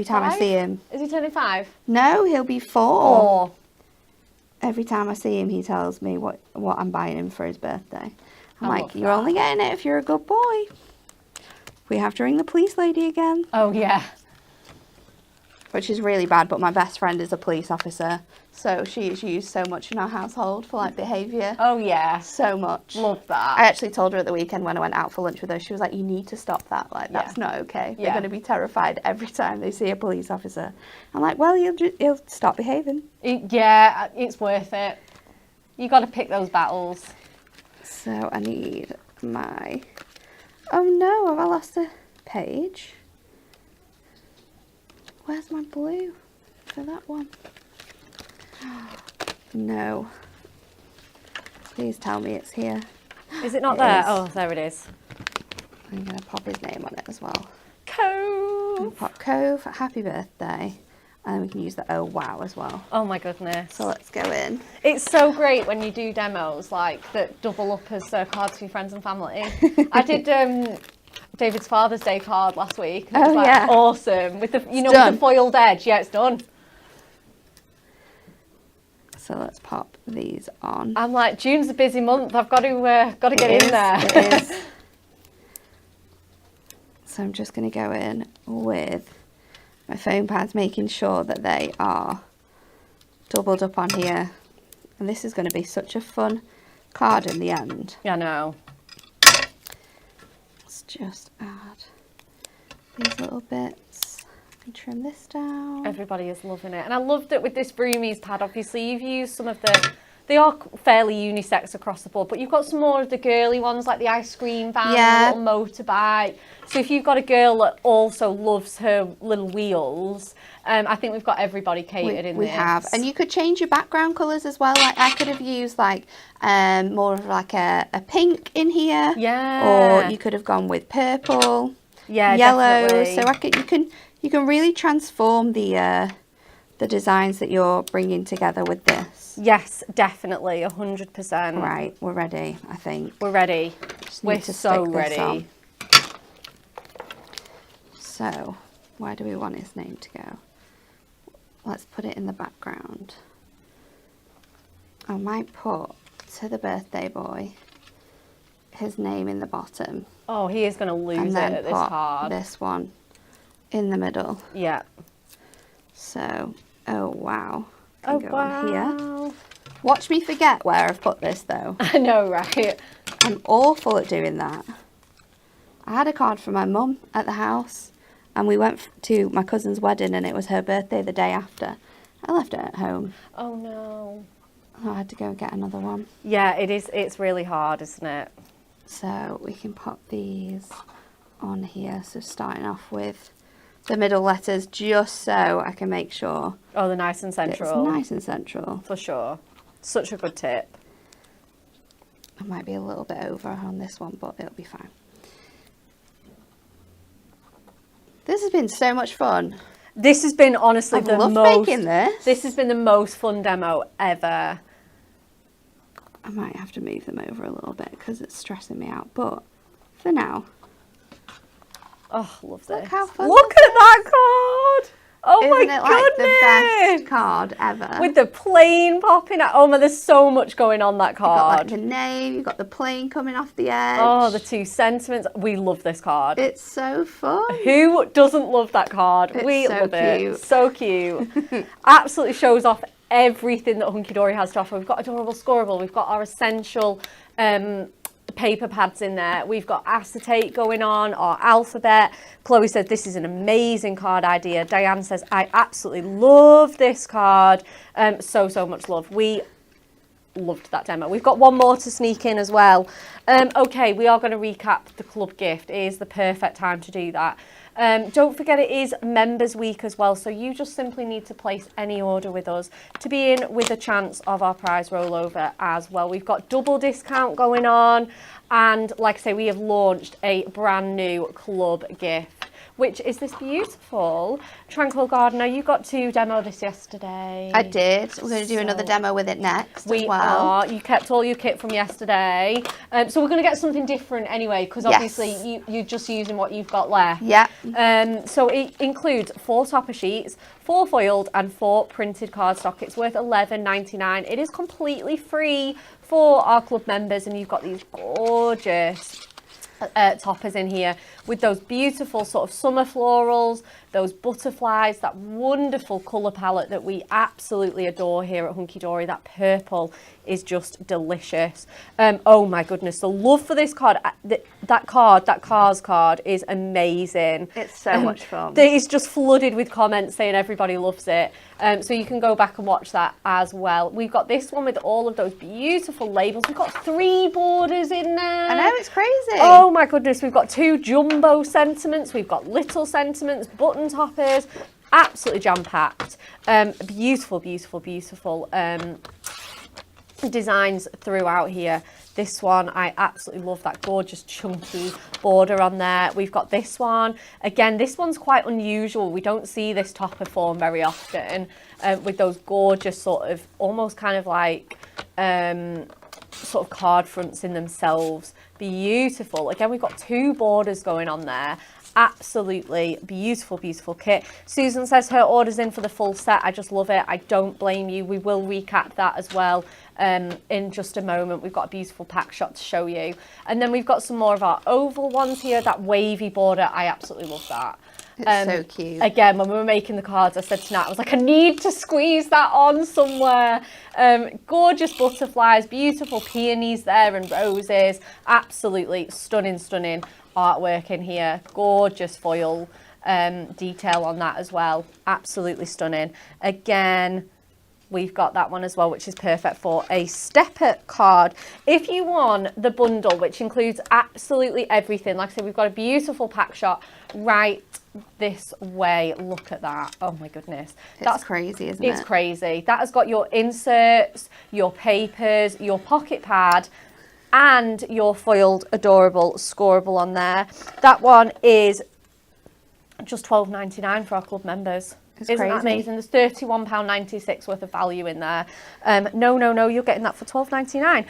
time I see him. Is he turning 5? No, he'll be 4. Oh. Every time I see him, he tells me what I'm buying him for his birthday. I'm I like, you're only getting it if you're a good boy. We have to ring the police lady again. Oh yeah. Which is really bad, but my best friend is a police officer, so she is used so much in our household for like behaviour. Oh yeah. So much. Love that. I actually told her at the weekend when I went out for lunch with her, she was like, you need to stop that. Like, that's not okay. They're going to be terrified every time they see a police officer. I'm like, well, he'll stop behaving. Yeah, it's worth it. You got to pick those battles. So I need my... Oh no, have I lost a page? Where's my blue for that one? No. Please tell me it's here. Is it not It there? is. Oh, there it is. I'm going to pop his name on it as well. Cove. Pop Cove, happy birthday. And then we can use the oh wow as well. Oh my goodness. So let's go in. It's so great when you do demos like that double up as cards for your friends and family. I did David's Father's Day card last week. It Oh, was like, yeah. awesome. With the, you know, done. with the foiled edge. Yeah, it's done. So let's pop these on. I'm like, June's a busy month. I've got to get in there. It is. So I'm just going to go in with my foam pads, making sure that they are doubled up on here. And this is going to be such a fun card in the end. Yeah, I know. Let's just add these little bits and trim this down. Everybody is loving it. And I loved it with this Vroomies pad. Obviously, you've used some of the... They are fairly unisex across the board, but you've got some more of the girly ones, like the ice cream van, Yeah. the little motorbike. So if you've got a girl that also loves her little wheels, I think we've got everybody catered in we this. have, and you could change your background colours as well. Like I could have used like more of like a pink in here, Yeah. or you could have gone with purple, Yeah, yellow. definitely. So you can really transform the designs that you're bringing together with this. Yes, definitely, 100%. Right, we're ready. I think We're ready. Just We're need to so stick this ready. on. So, where do we want his name to go? Let's put it in the background. I might put to the birthday boy his name in the bottom, Oh, he is going to lose and it then at this put card. this one in the middle. Yeah. So, oh wow. Oh, Can go on here. wow. Watch me forget where I've put this though. I know, right? I'm awful at doing that. I had a card from my mum at the house, and we went to my cousin's wedding, and it was her birthday the day after. I left it at home. Oh, no. I had to go and get another one. Yeah, it is. It's really hard, isn't it? So we can pop these on here. So starting off with the middle letters, just so I can make sure Oh, the nice and central. it's nice and central. For sure. Such a good tip. I might be a little bit over on this one, but it'll be fine. This has been so much fun. This has been honestly I've the loved most. making this. This has been the most fun demo ever. I might have to move them over a little bit because it's stressing me out. But for now, Oh, love this. Look how fun Look this at that card. Oh isn't my it like the best goodness. card ever? With the plane popping out. Oh my, there's so much going on that You've got like card. the name, you've got the plane coming off the edge. Oh, the two sentiments. We love this card. It's so fun. Who doesn't love that card? It's We so love it. cute. So cute. Absolutely shows off everything that Hunkydory has to offer. We've got adorable scoreable. We've got our essential paper pads in there. We've got acetate going on, our alphabet. Chloe said this is an amazing card idea. Diane says I absolutely love this card. So much love. We loved that demo. We've got one more to sneak in as well. Okay, we are going to recap the club gift. It is the perfect time to do that. Don't forget it is Members Week as well, so you just simply need to place any order with us to be in with a chance of our prize rollover as well. We've got double discount going on, and like I say, we have launched a brand new club gift, which is this beautiful Tranquil garden. Now, you got to demo this yesterday. I did. We're going to do another demo with it next We as well. are. You kept all your kit from yesterday. So we're going to get something different anyway, because obviously you're just using what you've got left. Yeah. So it includes 4 topper sheets, 4 foiled and 4 printed cardstock. It's worth $11.99. It is completely free for our club members, and you've got these gorgeous toppers in here with those beautiful sort of summer florals, those butterflies, that wonderful colour palette that we absolutely adore here at Hunkydory. That purple is just delicious. Oh my goodness, the love for this card, that Cars card is amazing. It's so much fun. It's just flooded with comments saying everybody loves it. So you can go back and watch that as well. We've got this one with all of those beautiful labels. We've got 3 borders in there. I know, it's crazy. Oh my goodness, we've got 2 jumbo sentiments, we've got little sentiments, button toppers, absolutely jam-packed. Beautiful designs throughout here. This one, I absolutely love that gorgeous chunky border on there. We've got this one. Again, this one's quite unusual. We don't see this topper form very often, with those gorgeous sort of, almost kind of like, sort of card fronts in themselves. Beautiful. Again, we've got 2 borders going on there. Absolutely beautiful, beautiful kit. Susan says her order's in for the full set. I just love it. I don't blame you. We will recap that as well in just a moment. We've got a beautiful pack shot to show you. And then we've got some more of our oval ones here. That wavy border, I absolutely love that. It's so cute. Again, when we were making the cards, I said to Nat, I was like, I need to squeeze that on somewhere. Gorgeous butterflies, beautiful peonies there and roses. Absolutely stunning, stunning artwork in here. Gorgeous foil detail on that as well. Absolutely stunning. Again, we've got that one as well, which is perfect for a stepper card. If you want the bundle, which includes absolutely everything, like I said, we've got a beautiful pack shot right this way. Look at that. Oh my goodness. That's crazy, isn't it? It's crazy. That has got your inserts, your papers, your pocket pad, and your foiled adorable scoreable on there. That one is just $12.99 for our club members. Isn't that amazing? There's £31.96 worth of value in there. No, you're getting that for $12.99.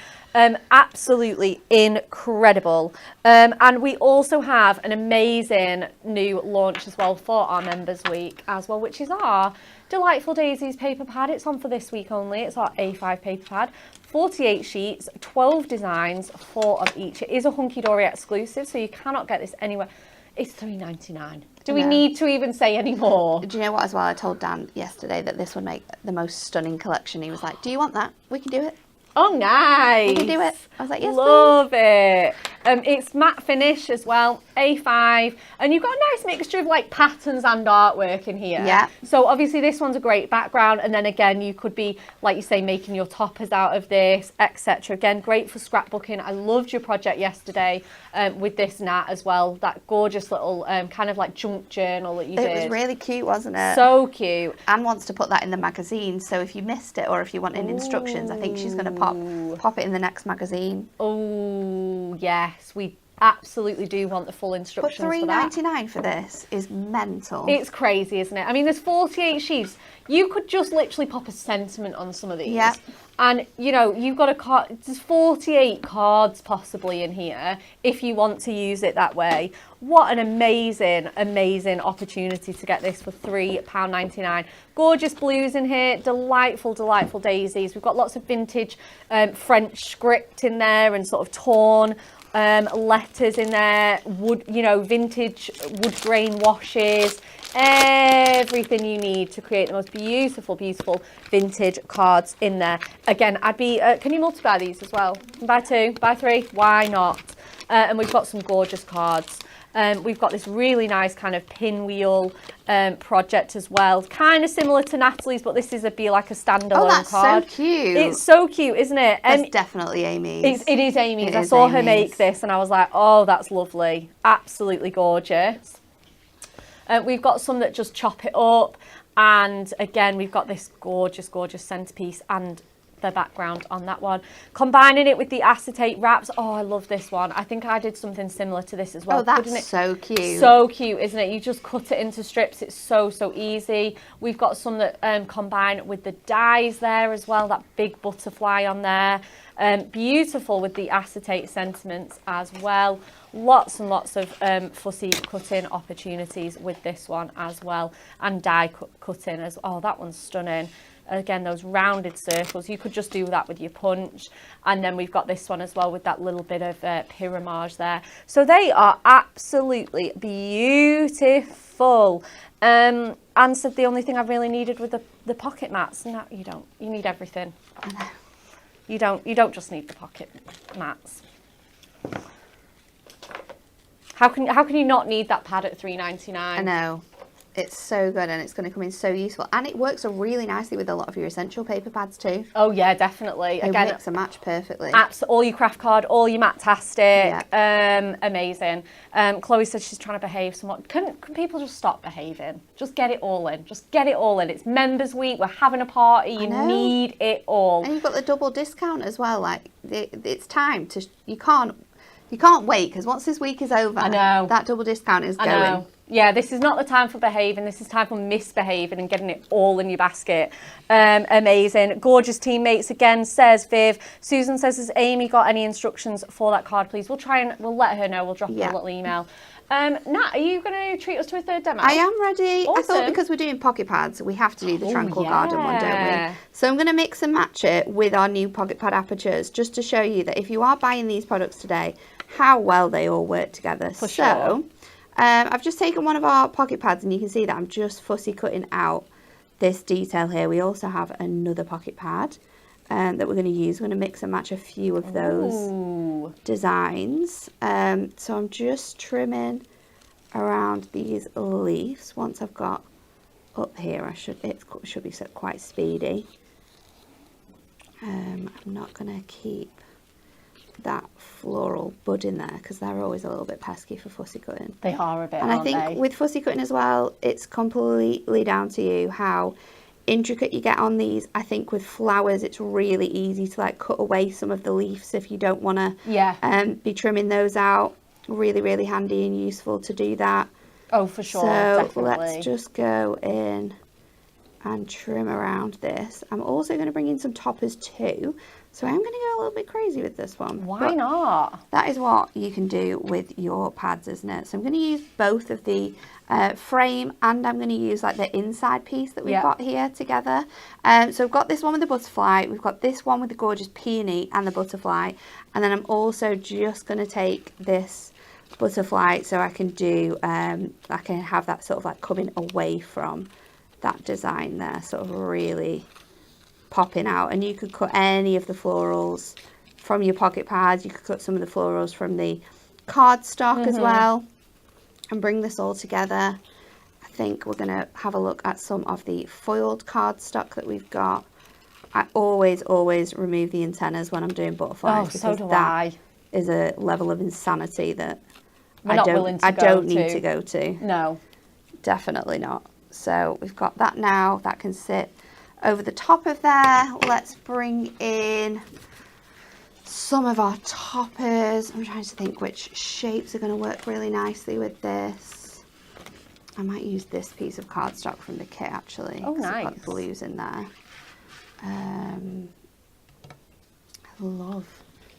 Absolutely incredible. And we also have an amazing new launch as well for our Members Week as well, which is our Delightful Daisies paper pad. It's on for this week only. It's our A5 paper pad. 48 sheets, 12 designs, 4 of each. It is a Hunkydory exclusive, so you cannot get this anywhere. It's $3.99. Do we need to even say any more? Do you know what as well? I told Dan yesterday that this would make the most stunning collection. He was like, do you want that? We can do it. Oh, nice. We can do it. I was like, yes, love it. It's matte finish as well, A5, and you've got a nice mixture of like patterns and artwork in here. Yeah. So obviously this one's a great background, and then again you could be, like you say, making your toppers out of this, etc. Again, great for scrapbooking. I loved your project yesterday with this Nat as well. That gorgeous little kind of like junk journal that you did. It was really cute, wasn't it? So cute. Anne wants to put that in the magazine, so if you missed it or if you wanted instructions, I think she's going to pop it in the next magazine. Oh yes, we absolutely do want the full instructions. But for that. $3.99 for this is mental. It's crazy, isn't it? I mean, there's 48 sheets. You could just literally pop a sentiment on some of these. Yeah. And, you know, you've got a card, there's 48 cards possibly in here if you want to use it that way. What an amazing, amazing opportunity to get this for £3.99. Gorgeous blues in here, delightful, delightful daisies. We've got lots of vintage French script in there and sort of torn letters in there, wood, you know, vintage wood grain washes, everything you need to create the most beautiful, beautiful vintage cards in there. Again, I'd be, can you multiply these as well? Buy 2, buy 3, why not? And we've got some gorgeous cards. We've got this really nice kind of pinwheel project as well, kind of similar to Natalie's, but this is be like a standalone card. Oh, that's so cute. It's so cute, isn't it? That's definitely Amy's. It is Amy's. I saw her make this and I was like, oh, that's lovely. Absolutely gorgeous. We've got some that just chop it up, and again, we've got this gorgeous, gorgeous centerpiece and the background on that one, combining it with the acetate wraps. Oh, I love this one. I think I did something similar to this as well. Oh, that's so cute. So cute, isn't it? You just cut it into strips. It's so, so easy. We've got some that combine with the dies there as well, that big butterfly on there. Beautiful with the acetate sentiments as well. Lots and lots of fussy cutting opportunities with this one as well, and die cutting as well. Oh, that one's stunning. Again, those rounded circles, you could just do that with your punch. And then we've got this one as well with that little bit of pyramage there. So they are absolutely beautiful. Anne said the only thing I really needed were the pocket mats. No, you don't. You need everything. You don't just need the pocket mats. How can you not need that pad at $3.99? I know. It's so good, and it's going to come in so useful, and it works really nicely with a lot of your essential paper pads too. Oh yeah, definitely. They mix and match perfectly. All your craft card, all your Matastic. Yeah. Amazing. Chloe said she's trying to behave somewhat. Can people just stop behaving? Just get it all in. Just get it all in. It's Members Week. We're having a party. You need it all. And you've got the double discount as well. Like it's time to. You can't wait, because once this week is over, I know that double discount is going. Yeah, this is not the time for behaving. This is time for misbehaving and getting it all in your basket. Amazing. Gorgeous teammates again, says Viv. Susan says, has Amy got any instructions for that card, please? We'll let her know. We'll drop her a little email. Nat, are you going to treat us to a third demo? I am ready. Awesome. I thought because we're doing pocket pads, we have to do the Tranquil Garden one, don't we? So I'm going to mix and match it with our new pocket pad apertures, just to show you that if you are buying these products today, how well they all work together. For sure. I've just taken one of our pocket pads and you can see that I'm just fussy cutting out this detail here. We also have another pocket pad that we're going to use. We're going to mix and match a few of those designs. So I'm just trimming around these leaves. Once I've got up here, it should be quite speedy. I'm not going to keep that floral bud in there because they're always a little bit pesky for fussy cutting. They are a bit, and I think with fussy cutting as well, it's completely down to you how intricate you get on these. I think with flowers it's really easy to like cut away some of the leaves if you don't want to be trimming those out. Really handy and useful to do that. Oh, for sure. So definitely. Let's just go in and trim around this. I'm also going to bring in some toppers too, so I'm going to go a little bit crazy with this one. Why not? That is what you can do with your pads, isn't it? So I'm going to use both of the frame, and I'm going to use like the inside piece that we've got here together. So we've got this one with the butterfly, we've got this one with the gorgeous peony and the butterfly, and then I'm also just going to take this butterfly so I can do I can have that sort of like coming away from that design there, sort of really popping out. And you could cut any of the florals from your pocket pads. You could cut some of the florals from the cardstock as well, and bring this all together. I think we're going to have a look at some of the foiled cardstock that we've got. I always remove the antennas when I'm doing butterflies, because that is a level of insanity that I don't need to go to. No, definitely not. So we've got that now. That can sit over the top of there. Let's bring in some of our toppers. I'm trying to think which shapes are going to work really nicely with this. I might use this piece of cardstock from the kit actually. Oh, nice. I've got blues in there. I love.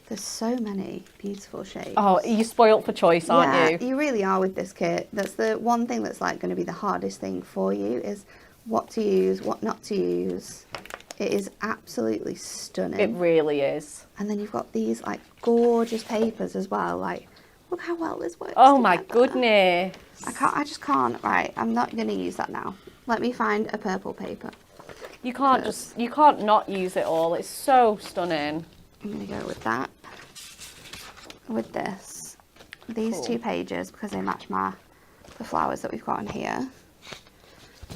There's so many beautiful shapes. Oh, you're spoilt for choice, aren't you? You really are with this kit. That's the one thing that's like going to be the hardest thing for you, is what to use, what not to use. It is absolutely stunning. It really is. And then you've got these like gorgeous papers as well. Like, look how well this works. Oh my goodness. I just can't. Right, I'm not going to use that now. Let me find a purple paper. You can't not use it all. It's so stunning. I'm going to go with that. With this, these two pages, because they match the flowers that we've got in here.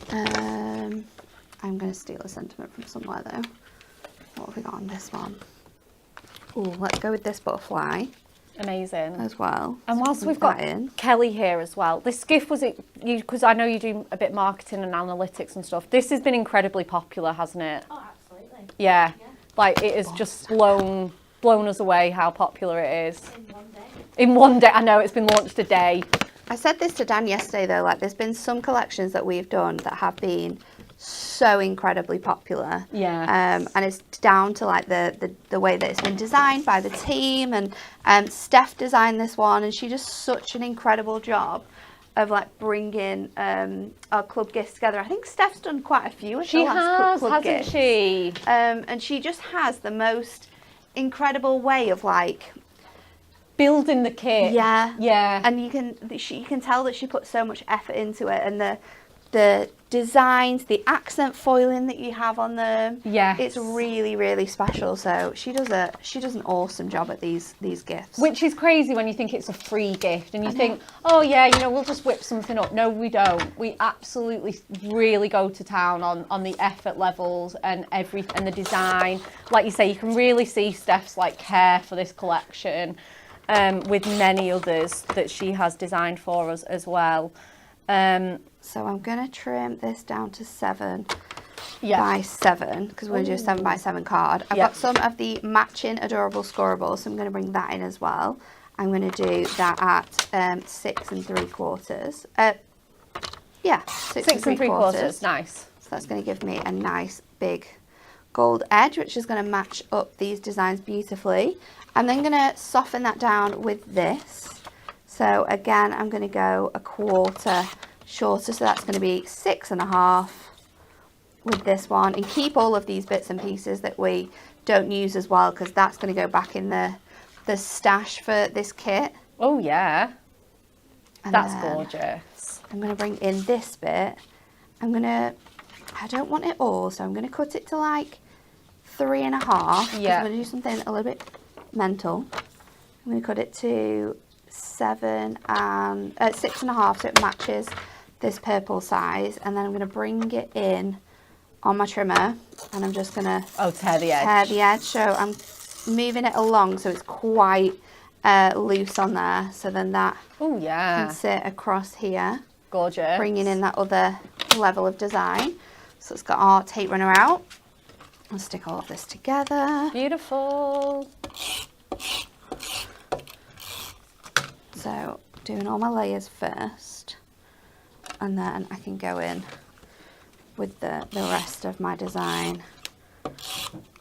I'm going to steal a sentiment from somewhere though. What have we got on this one? Oh, let's go with this butterfly. Amazing. As well. And whilst so we've got Kelly here as well, this gift because I know you do a bit of marketing and analytics and stuff. This has been incredibly popular, hasn't it? Oh, absolutely. Yeah. Like it has just blown us away how popular it is. In one day. In one day. I know, it's been launched a day. I said this to Dan yesterday though, like there's been some collections that we've done that have been so incredibly popular. Yeah. And it's down to like the way that it's been designed by the team, and Steph designed this one, and she does such an incredible job of like bringing our club gifts together. I think Steph's done quite a few of the last club gifts. She? And she just has the most incredible way of like building the kit. Yeah. And you can tell that she put so much effort into it, and the designs, the accent foiling that you have on them. Yeah. It's really special. So she does an awesome job at these gifts. Which is crazy when you think it's a free gift and you think, oh yeah, we'll just whip something up. No, we don't. We absolutely really go to town on the effort levels and the design. Like you say, you can really see Steph's like care for this collection, with many others that she has designed for us as well. So I'm going to trim this down to 7 by 7, because we're going to do a 7 by 7 card. I've got some of the matching adorable scorables, so I'm going to bring that in as well. I'm going to do that at 6 3/4. Yeah, 6 3/4. Nice. So that's going to give me a nice big gold edge, which is going to match up these designs beautifully. I'm then going to soften that down with this. So again, I'm going to go 1/4 shorter, so that's going to be 6 1/2 with this one, and keep all of these bits and pieces that we don't use as well, because that's going to go back in the stash for this kit. Oh yeah, and that's gorgeous. I'm going to bring in this bit. I don't want it all, so I'm going to cut it to like 3 1/2. Yeah. I'm going to do something a little bit mental. I'm going to cut it to 6 1/2, so it matches this purple size, and then I'm going to bring it in on my trimmer, and I'm just going to tear the edge. So I'm moving it along so it's quite loose on there, so then that can sit across here. Gorgeous. Bringing in that other level of design. So it's got our tape runner out. I'll stick all of this together. Beautiful. So doing all my layers first, and then I can go in with the rest of my design.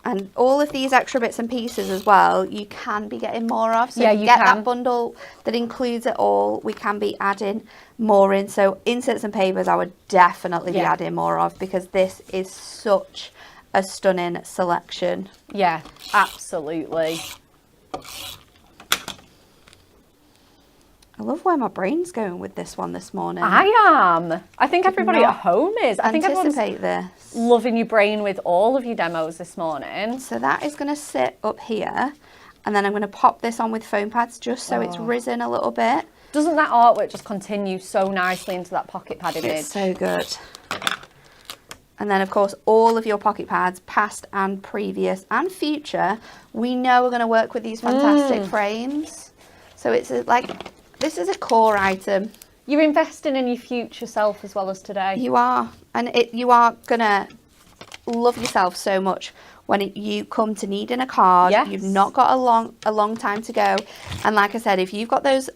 And all of these extra bits and pieces as well, you can be getting more of. So if you get that bundle that includes it all, we can be adding more in. So inserts and papers I would definitely be adding more of, because this is such a stunning selection. Yeah, absolutely. I love where my brain's going with this one this morning. I am. I think everybody at home is. I think everyone's this. loving your brain with all of your demos this morning. So that is going to sit up here, and then I'm going to pop this on with foam pads just so it's risen a little bit. Doesn't that artwork just continue so nicely into that pocket pad image? It's so good. And then, of course, all of your pocket pads, past and previous and future, we know we're going to work with these fantastic frames. So it's this is a core item. You're investing in your future self as well as today. You are. And you are going to love yourself so much when you come to needing a card. Yes. You've not got a long time to go. And like I said, if you've got those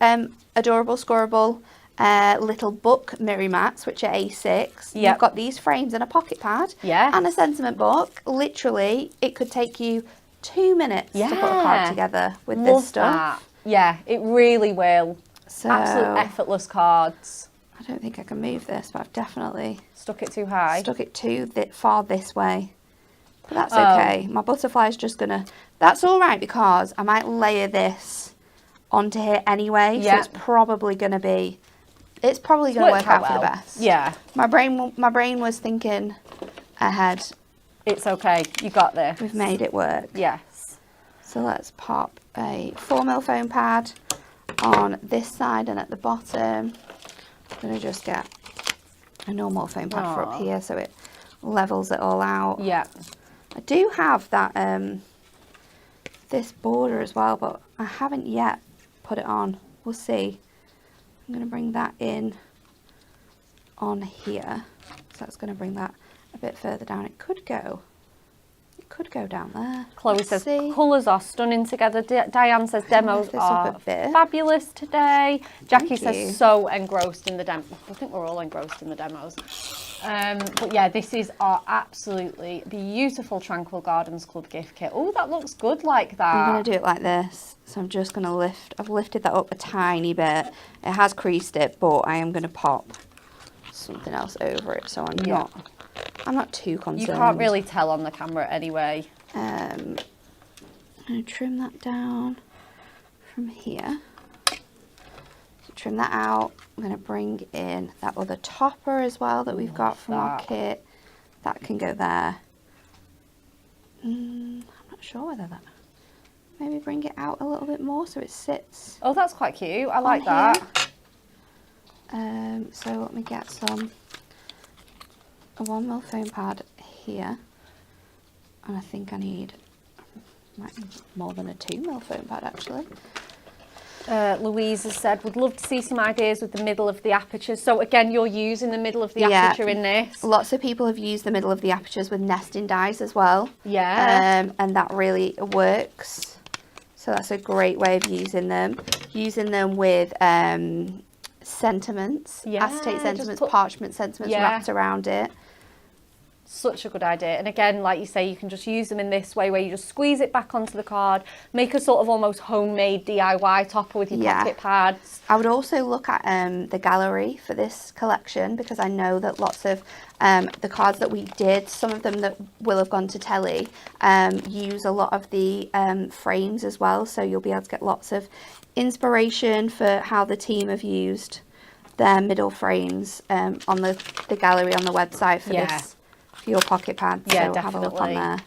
adorable, scoreable little book mirror mats, which are A6, you've got these frames and a pocket pad and a sentiment book. Literally, it could take you 2 minutes to put a card together with this stuff. That. Yeah, it really will. So, absolute effortless cards. I don't think I can move this, but I've definitely stuck it too high. Stuck it too far this way. But that's okay. My butterfly's just gonna... That's all right, because I might layer this onto here anyway. So it's probably gonna be... It's probably gonna work out for the best. Yeah. My brain was thinking ahead. It's okay. You got this. We've made it work. Yes. So let's pop a 4mm foam pad on this side, and at the bottom I'm going to just get a normal foam pad for up here so it levels it all out. Yeah. I do have that this border as well, but I haven't yet put it on. We'll see. I'm going to bring that in on here, so that's going to bring that a bit further down. It could go down there. Chloe says colours are stunning together. Diane says demos are fabulous today. Jackie says so engrossed in the demo. I think we're all engrossed in the demos. But yeah, this is our absolutely beautiful Tranquil Gardens Club gift kit. Oh, that looks good like that. I'm going to do it like this. So I'm just going to I've lifted that up a tiny bit. It has creased it, but I am going to pop something else over it, so I'm not too concerned. You can't really tell on the camera anyway. I'm going to trim that down from here. So trim that out. I'm going to bring in that other topper as well that we've got from our kit. That can go there. I'm not sure whether that... Maybe bring it out a little bit more so it sits... Oh, that's quite cute. I like that. So let me get a 1mm foam pad here, and I think I need more than a 2mm foam pad actually. Louise has said, would love to see some ideas with the middle of the apertures. So again, you're using the middle of the aperture in this. Lots of people have used the middle of the apertures with nesting dies as well. Yeah. And that really works. So that's a great way of using them. Using them with sentiments, Yeah, acetate just sentiments, put- parchment sentiments wrapped around it. Such a good idea. And again, like you say, you can just use them in this way where you just squeeze it back onto the card, make a sort of almost homemade DIY topper with your pocket pads. I would also look at the gallery for this collection, because I know that lots of the cards that we did, some of them that will have gone to telly, use a lot of the frames as well. So you'll be able to get lots of inspiration for how the team have used their middle frames on the gallery on the website for this. Your pocket pads, yeah, so definitely. have a look on there.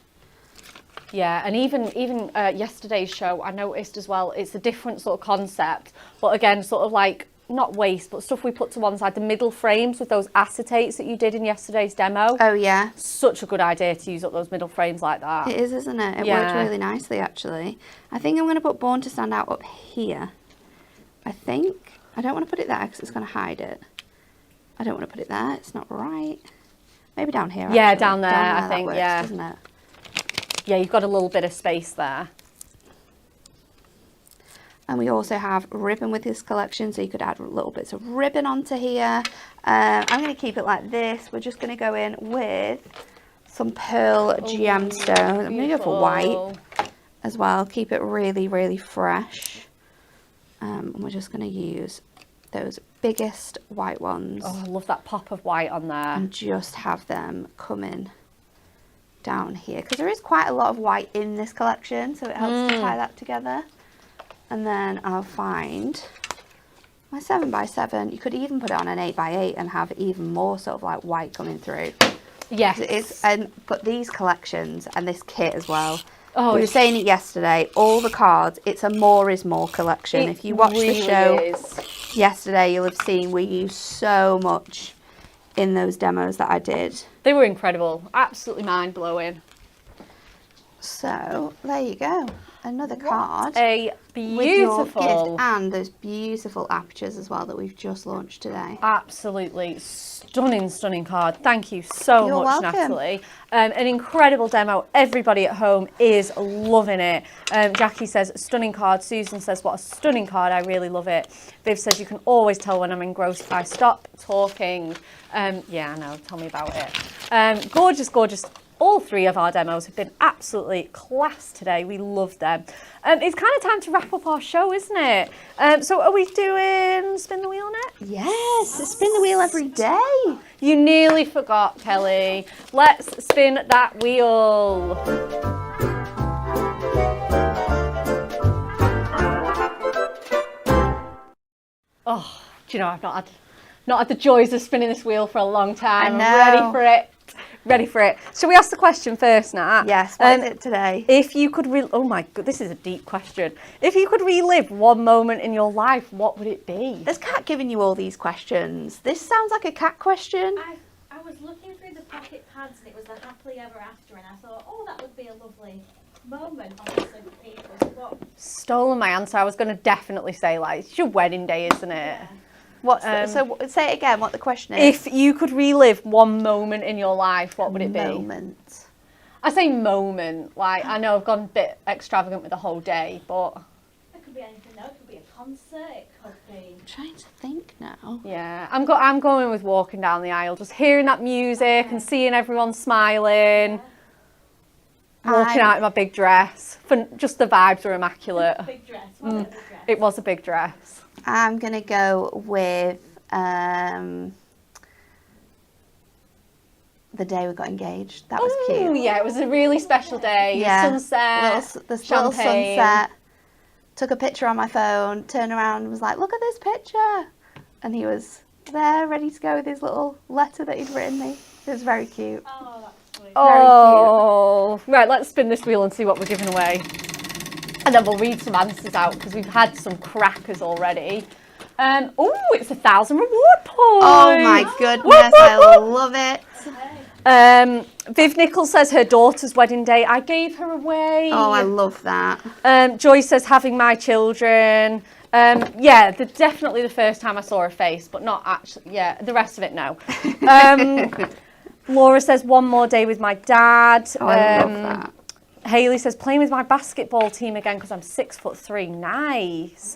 Yeah, and even yesterday's show, I noticed as well, it's a different sort of concept, but again, sort of like, not waste, but stuff we put to one side, the middle frames with those acetates that you did in yesterday's demo. Oh yeah. Such a good idea to use up those middle frames like that. It is, isn't it? It worked really nicely, actually. I think I'm going to put Born to Stand Out up here. I think. I don't want to put it there because it's going to hide it. I don't want to put it there. It's not right. Maybe down here, Yeah, actually. down there, I think, works, yeah. doesn't it? Yeah, you've got a little bit of space there. And we also have ribbon with this collection, so you could add little bits of ribbon onto here. I'm going to keep it like this. We're just going to go in with some pearl gemstone. I'm going to go for white as well. Keep it really, really fresh. And we're just going to use those biggest white ones. Oh, I love that pop of white on there. And just have them coming down here, because there is quite a lot of white in this collection, so it helps to tie that together. And then I'll find my 7x7. You could even put it on an 8x8 and have even more sort of like white coming through. Yes. It's but these collections and this kit as well. Oh, we were saying it yesterday, all the cards, it's a more is more collection. If you watch the show yesterday, you'll have seen we use so much in those demos that I did. They were incredible. Absolutely mind-blowing. So, there you go. Another card. A With your beautiful gift and those beautiful apertures as well that we've just launched today. Absolutely stunning card. Thank you so You're much, welcome. Natalie. An incredible demo. Everybody at home is loving it. Jackie says, stunning card. Susan says, what a stunning card. I really love it. Viv says, you can always tell when I'm engrossed if I stop talking. Yeah, I know. Tell me about it. Gorgeous, gorgeous. All three of our demos have been absolutely class today. We loved them. It's kind of time to wrap up our show, isn't it? So are we doing Spin the Wheel next? Yes, spin the wheel every day. You nearly forgot, Kelly. Let's spin that wheel. Oh, do you know, I've not had the joys of spinning this wheel for a long time. I know. I'm ready for it. Ready for it. Shall we ask the question first, Nat? Yes, what is it today? If you could, oh my god, this is a deep question. If you could relive one moment in your life, what would it be? There's Cat giving you all these questions. This sounds like a Cat question. I was looking through the pocket pads and it was the happily ever after, and I thought, oh, that would be a lovely moment, obviously, for people. So what? Stolen my answer. I was going to definitely say, like, it's your wedding day, isn't it? Yeah. What's so say it again, what the question is. If you could relive one moment in your life, what would it be? Moment. I say moment. Like, I know I've gone a bit extravagant with the whole day, but It could be anything though. It could be a concert. It could be. I'm trying to think now. yeah, I'm going with walking down the aisle, just hearing that music and seeing everyone smiling, walking out in my big dress. For just the vibes were immaculate. Big dress. Wasn't it a big dress? It was a big dress. I'm going to go with the day we got engaged. That was Ooh, cute. yeah, it was a really special day. Yeah. Sunset, Little champagne. sunset. Took a picture on my phone, turned around and was like, look at this picture. And he was there, ready to go with his little letter that he'd written me. It was very cute. Oh, that's sweet. Oh, right, let's spin this wheel and see what we're giving away. And then we'll read some answers out because we've had some crackers already. Oh, it's 1,000 reward points. Oh my goodness, I love it. Viv Nichols says her daughter's wedding day. I gave her away. Oh, I love that. Joy says having my children. Yeah, definitely the first time I saw her face, but not actually. Yeah, the rest of it, no. Laura says one more day with my dad. Oh, I love that. Hayley says playing with my basketball team again because I'm 6'3". Nice.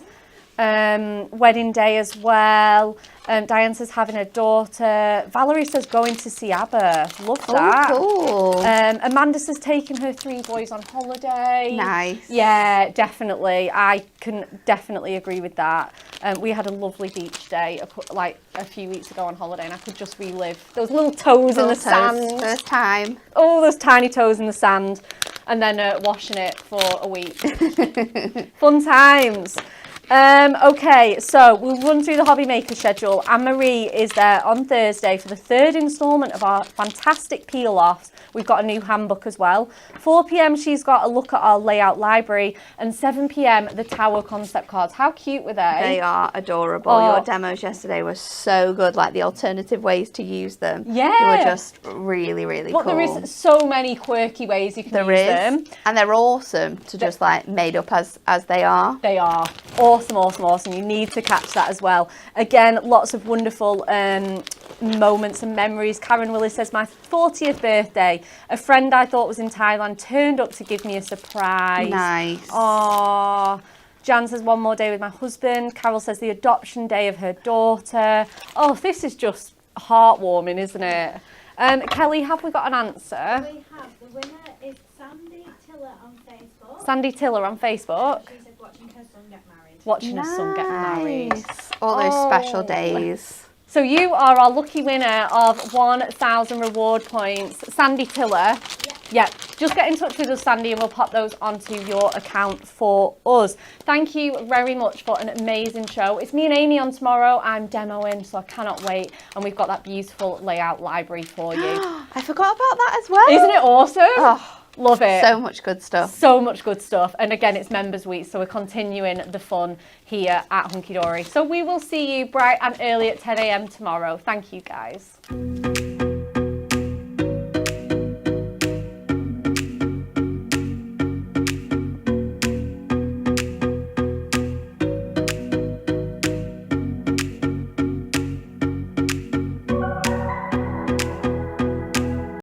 Wedding day as well. Diane says having a daughter. Valerie says going to see ABBA. Love that. Oh, cool. Amanda says taking her 3 boys on holiday. Nice. Yeah, definitely. I can definitely agree with that. We had a lovely beach day like a few weeks ago on holiday, and I could just relive those little toes in the sand. First time. Oh, those tiny toes in the sand, and then washing it for a week. Fun times. Okay, so we'll run through the Hobby Maker schedule. Anne-Marie is there on Thursday for the 3rd instalment of our fantastic peel-offs. We've got a new handbook as well. 4 p.m. she's got a look at our layout library, and 7 p.m. the tower concept cards. How cute were they? They are adorable. Oh. Your demos yesterday were so good, like the alternative ways to use them. Yeah. They were just really, really cool. But there is so many quirky ways you can use them. And they're awesome to just like made up as they are. They are. Awesome, awesome, awesome. You need to catch that as well. Again, lots of wonderful moments and memories. Karen Willis says, my 40th birthday. A friend I thought was in Thailand turned up to give me a surprise. Nice. Aww. Jan says, one more day with my husband. Carol says, the adoption day of her daughter. Oh, this is just heartwarming, isn't it? Kelly, have we got an answer? We have. The winner is Sandy Tiller on Facebook. Sandy Tiller on Facebook. She said watching her son get married. Watching her son get married. Nice. All those special days. So you are our lucky winner of 1,000 reward points. Sandy Tiller. Yeah, just get in touch with us, Sandy, and we'll pop those onto your account for us. Thank you very much for an amazing show. It's me and Amy on tomorrow. I'm demoing, so I cannot wait. And we've got that beautiful layout library for you. I forgot about that as well. Isn't it awesome? Oh, love it. so much good stuff. So much good stuff. And again, it's Members Week, so we're continuing the fun here at Hunkydory. So we will see you bright and early at 10 a.m. tomorrow. Thank you, guys.